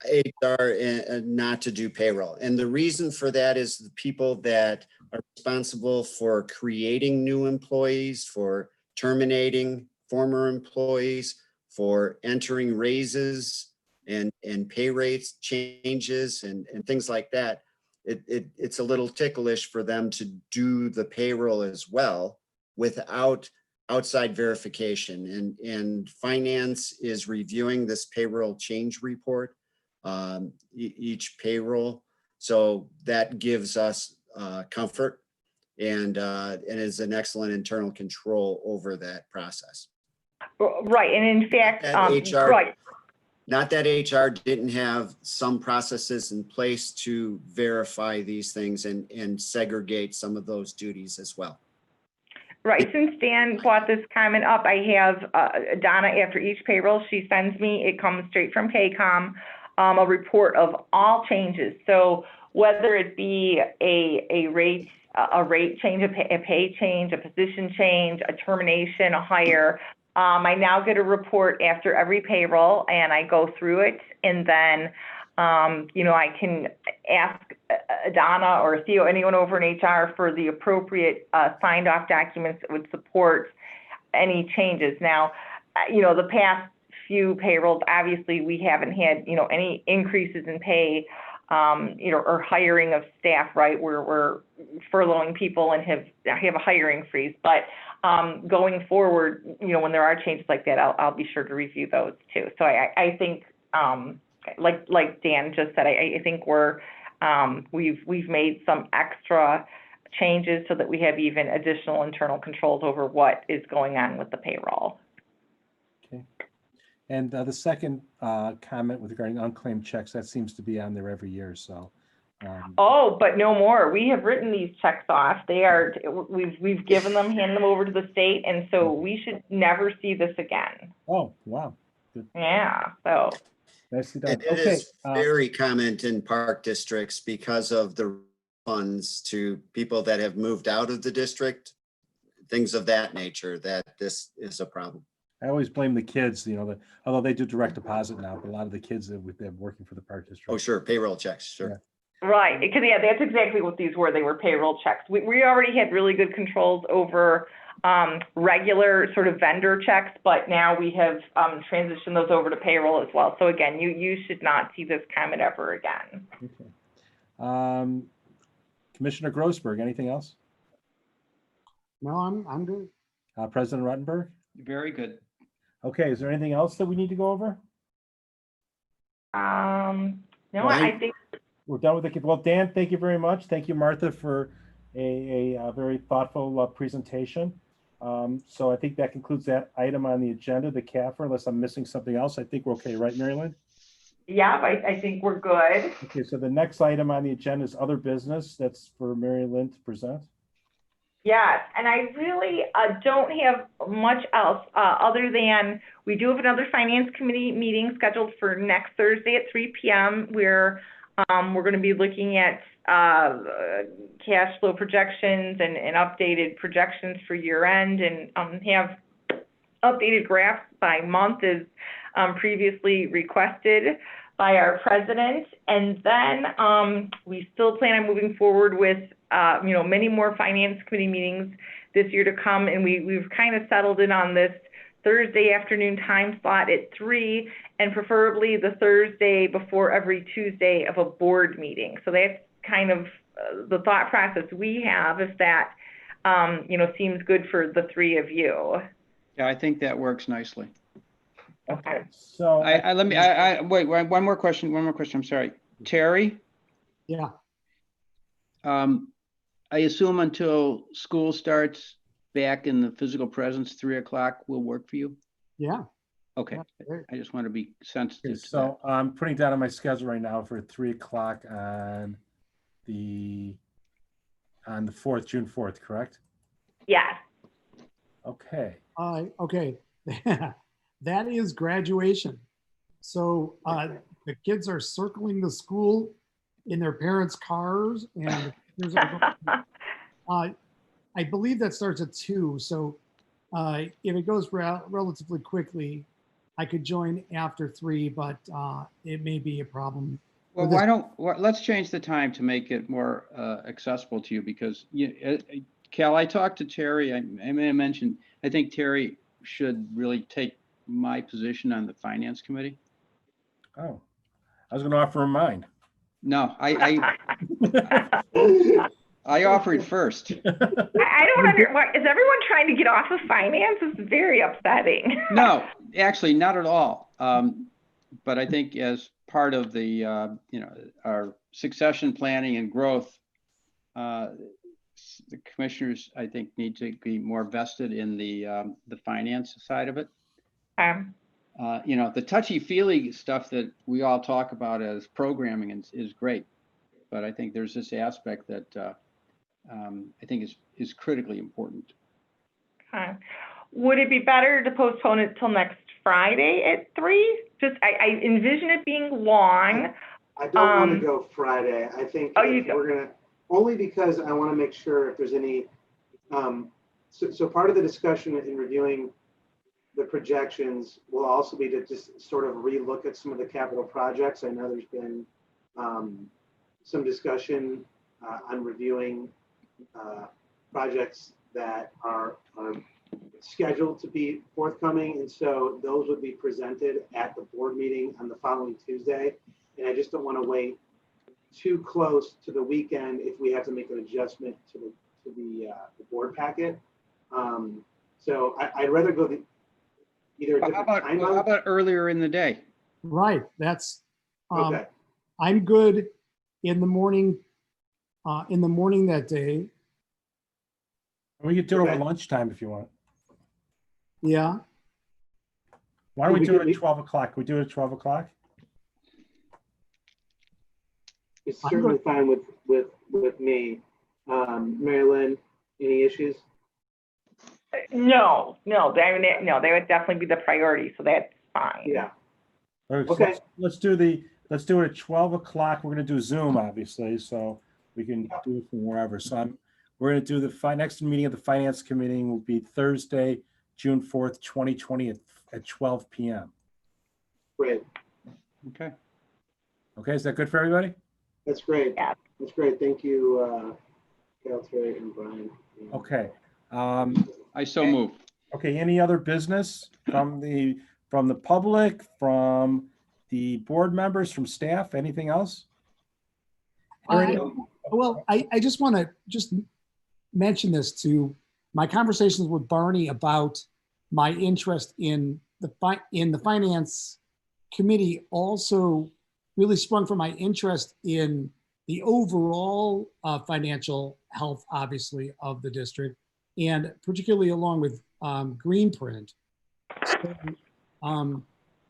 HR not to do payroll. And the reason for that is the people that are responsible for creating new employees, for terminating former employees, for entering raises and pay rates changes and things like that. It's a little ticklish for them to do the payroll as well without outside verification. And finance is reviewing this payroll change report, each payroll. So that gives us comfort and is an excellent internal control over that process. Right, and in fact, HR right. Not that HR didn't have some processes in place to verify these things and segregate some of those duties as well. Right, since Dan brought this comment up, I have Donna, after each payroll she sends me, it comes straight from Paycom, a report of all changes. So whether it be a rate change, a pay change, a position change, a termination, a hire, I now get a report after every payroll and I go through it, and then I can ask Donna or Theo, anyone over in HR, for the appropriate signed off documents that would support any changes. Now, the past few payrolls, obviously we haven't had, any increases in pay, or hiring of staff, right? We're furloughing people and have a hiring freeze. But going forward, when there are changes like that, I'll be sure to review those too. So I think, like Dan just said, I think we've made some extra changes so that we have even additional internal controls over what is going on with the payroll. Okay. And the second comment with regarding unclaimed checks, that seems to be on there every year. So. Oh, but no more. We have written these checks off. We've given them, handed them over to the state, and so we should never see this again. Oh, wow. Good. Yeah. So. Nicely done. And it is very common in park districts because of the funds to people that have moved out of the district, things of that nature, that this is a problem. I always blame the kids, although they do direct deposit now, but a lot of the kids that they're working for the park district. Oh, sure. Payroll checks. Sure. Yeah. Right, because that's exactly what these were. They were payroll checks. We already had really good controls over regular sort of vendor checks, but now we have transitioned those over to payroll as well. So again, you should not see this comment ever again. Okay. Commissioner Grossberg, anything else? No, I'm good. President Ruttenberg? Very good. Okay, is there anything else that we need to go over? No, I think we're done with the, well, Dan, thank you very much. Thank you, Martha, for a very thoughtful presentation. So I think that concludes that item on the agenda, the CAFR, unless I'm missing something else. I think we're okay, right, Mary Lynn? Yeah, I think we're good. Okay, so the next item on the agenda is other business. That's for Mary Lynn to present. Yes, and I really don't have much else other than we do have another finance committee meeting scheduled for next Thursday at 3 p.m. where We're going to be looking at cash flow projections and updated projections for year end, and have updated graphs by month as previously requested by our president. And then we still plan on moving forward with many more finance committee meetings this year to come, and we've kind of settled in on this Thursday afternoon time slot at 3, and preferably the Thursday before every Tuesday of a board meeting. So that's kind of the thought process we have, if that seems good for the three of you. Yeah, I think that works nicely. Okay, so. Wait, one more question, I'm sorry. Terry, Yeah, I assume until school starts back in the physical presence, 3 o'clock will work for you? yeah. Okay, Yeah, great. I just want to be sensitive to that. So I'm putting that on my schedule right now for 3 o'clock on the 4th, June 4th, correct? Yes. Okay. Okay, that is graduation. So the kids are circling the school in their parents' cars, and there's I believe that starts at 2. So if it goes relatively quickly, I could join after 3, but it may be a problem. Well, let's change the time to make it more accessible to you, because Cal, I talked to Terry. I may have mentioned, I think Terry should really take my position on the finance committee. Oh, I was going to offer him mine. No, I offered first. I don't understand. Is everyone trying to get off of finance? It's very upsetting. No, actually, not at all. But I think as part of the our succession planning and growth, the commissioners, I think, need to be more vested in the finance side of it. The touchy-feely stuff that we all talk about as programming is great, but I think there's this aspect that I think is critically important. Okay. Would it be better to postpone it till next Friday at 3? Just I envision it being long. I don't want to go Friday. I think we're gonna, only because I want to make sure if there's any. So part of the discussion in reviewing the projections will also be to just sort of relook at some of the capital projects. I know there's been some discussion on reviewing projects that are scheduled to be forthcoming, and so those would be presented at the board meeting on the following Tuesday. And I just don't want to wait too close to the weekend if we have to make an adjustment to the board packet. So I'd rather go either a different time. How about earlier in the day? Right, that's Okay. I'm good in the morning that day. We could do it Okay. over lunchtime if you want. Yeah, Why don't we We do could- it at 12 o'clock? Can we do it at 12 o'clock? It's I'm certainly good. fine with me. Mary Lynn, any issues? No, they would definitely be the priority, so that's fine. Yeah. All right, so Okay. let's do it at 12 o'clock. We're going to do Zoom, obviously, so we can do it from wherever. So we're going to do the next meeting of the finance committee will be Thursday, June 4th, 2020 at 12 p.m. Great. Okay. Okay, is that good for everybody? That's great. Yeah. That's great. Thank you, Cal, Terry, and Brian. Okay. I so move. Okay, any other business from the public, from the board members, from staff, anything else? well, I just want to just mention this to my conversations with Barney about my interest in the finance committee also really sprung from my interest in the overall financial health, obviously, of the district, and particularly along with Greenprint. So,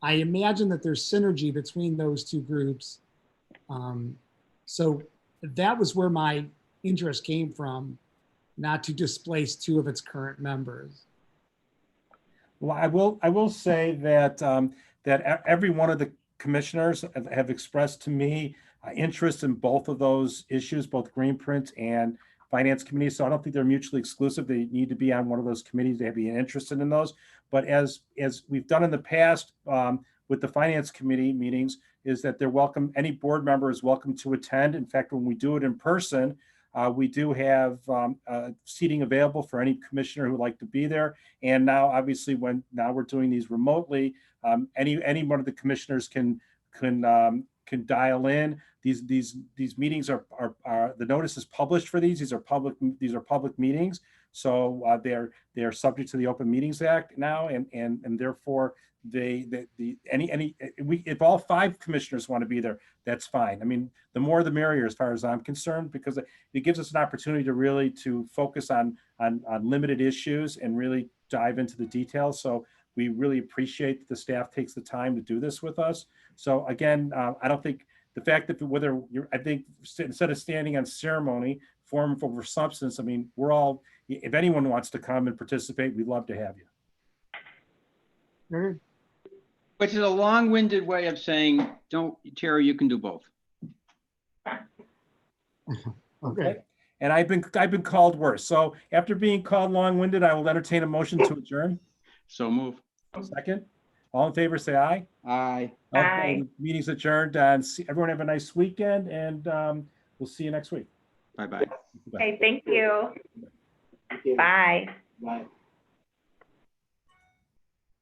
I imagine that there's synergy between those two groups. So that was where my interest came from, not to displace two of its current members. Well, I will say that that every one of the commissioners have expressed to me interest in both of those issues, both Greenprint and Finance Committee. So I don't think they're mutually exclusive. They need to be on one of those committees. They have to be interested in those. But as we've done in the past with the Finance Committee meetings, is that they're welcome. Any board member is welcome to attend. In fact, when we do it in person, we do have seating available for any commissioner who would like to be there. And now, obviously, now we're doing these remotely, any one of the commissioners can dial in. These meetings are the notice is published for these. These are public meetings, so they're subject to the Open Meetings Act now, and therefore if all 5 commissioners want to be there, that's fine. I mean, the more the merrier, as far as I'm concerned, because it gives us an opportunity to really focus on limited issues and really dive into the details. So we really appreciate that the staff takes the time to do this with us. So again, I don't think the fact that I think instead of standing on ceremony, form over substance, I mean, if anyone wants to come and participate, we'd love to have you. Which is a long-winded way of saying, Terry, you can do both. Okay. And I've been called worse. So after being called long-winded, I will entertain a motion to adjourn. So move. Second. All in favor, say aye. Aye. Okay, meeting's adjourned. And everyone have a nice weekend, and we'll see you next week. Bye-bye. Okay, thank you. Thank you. Bye. Bye.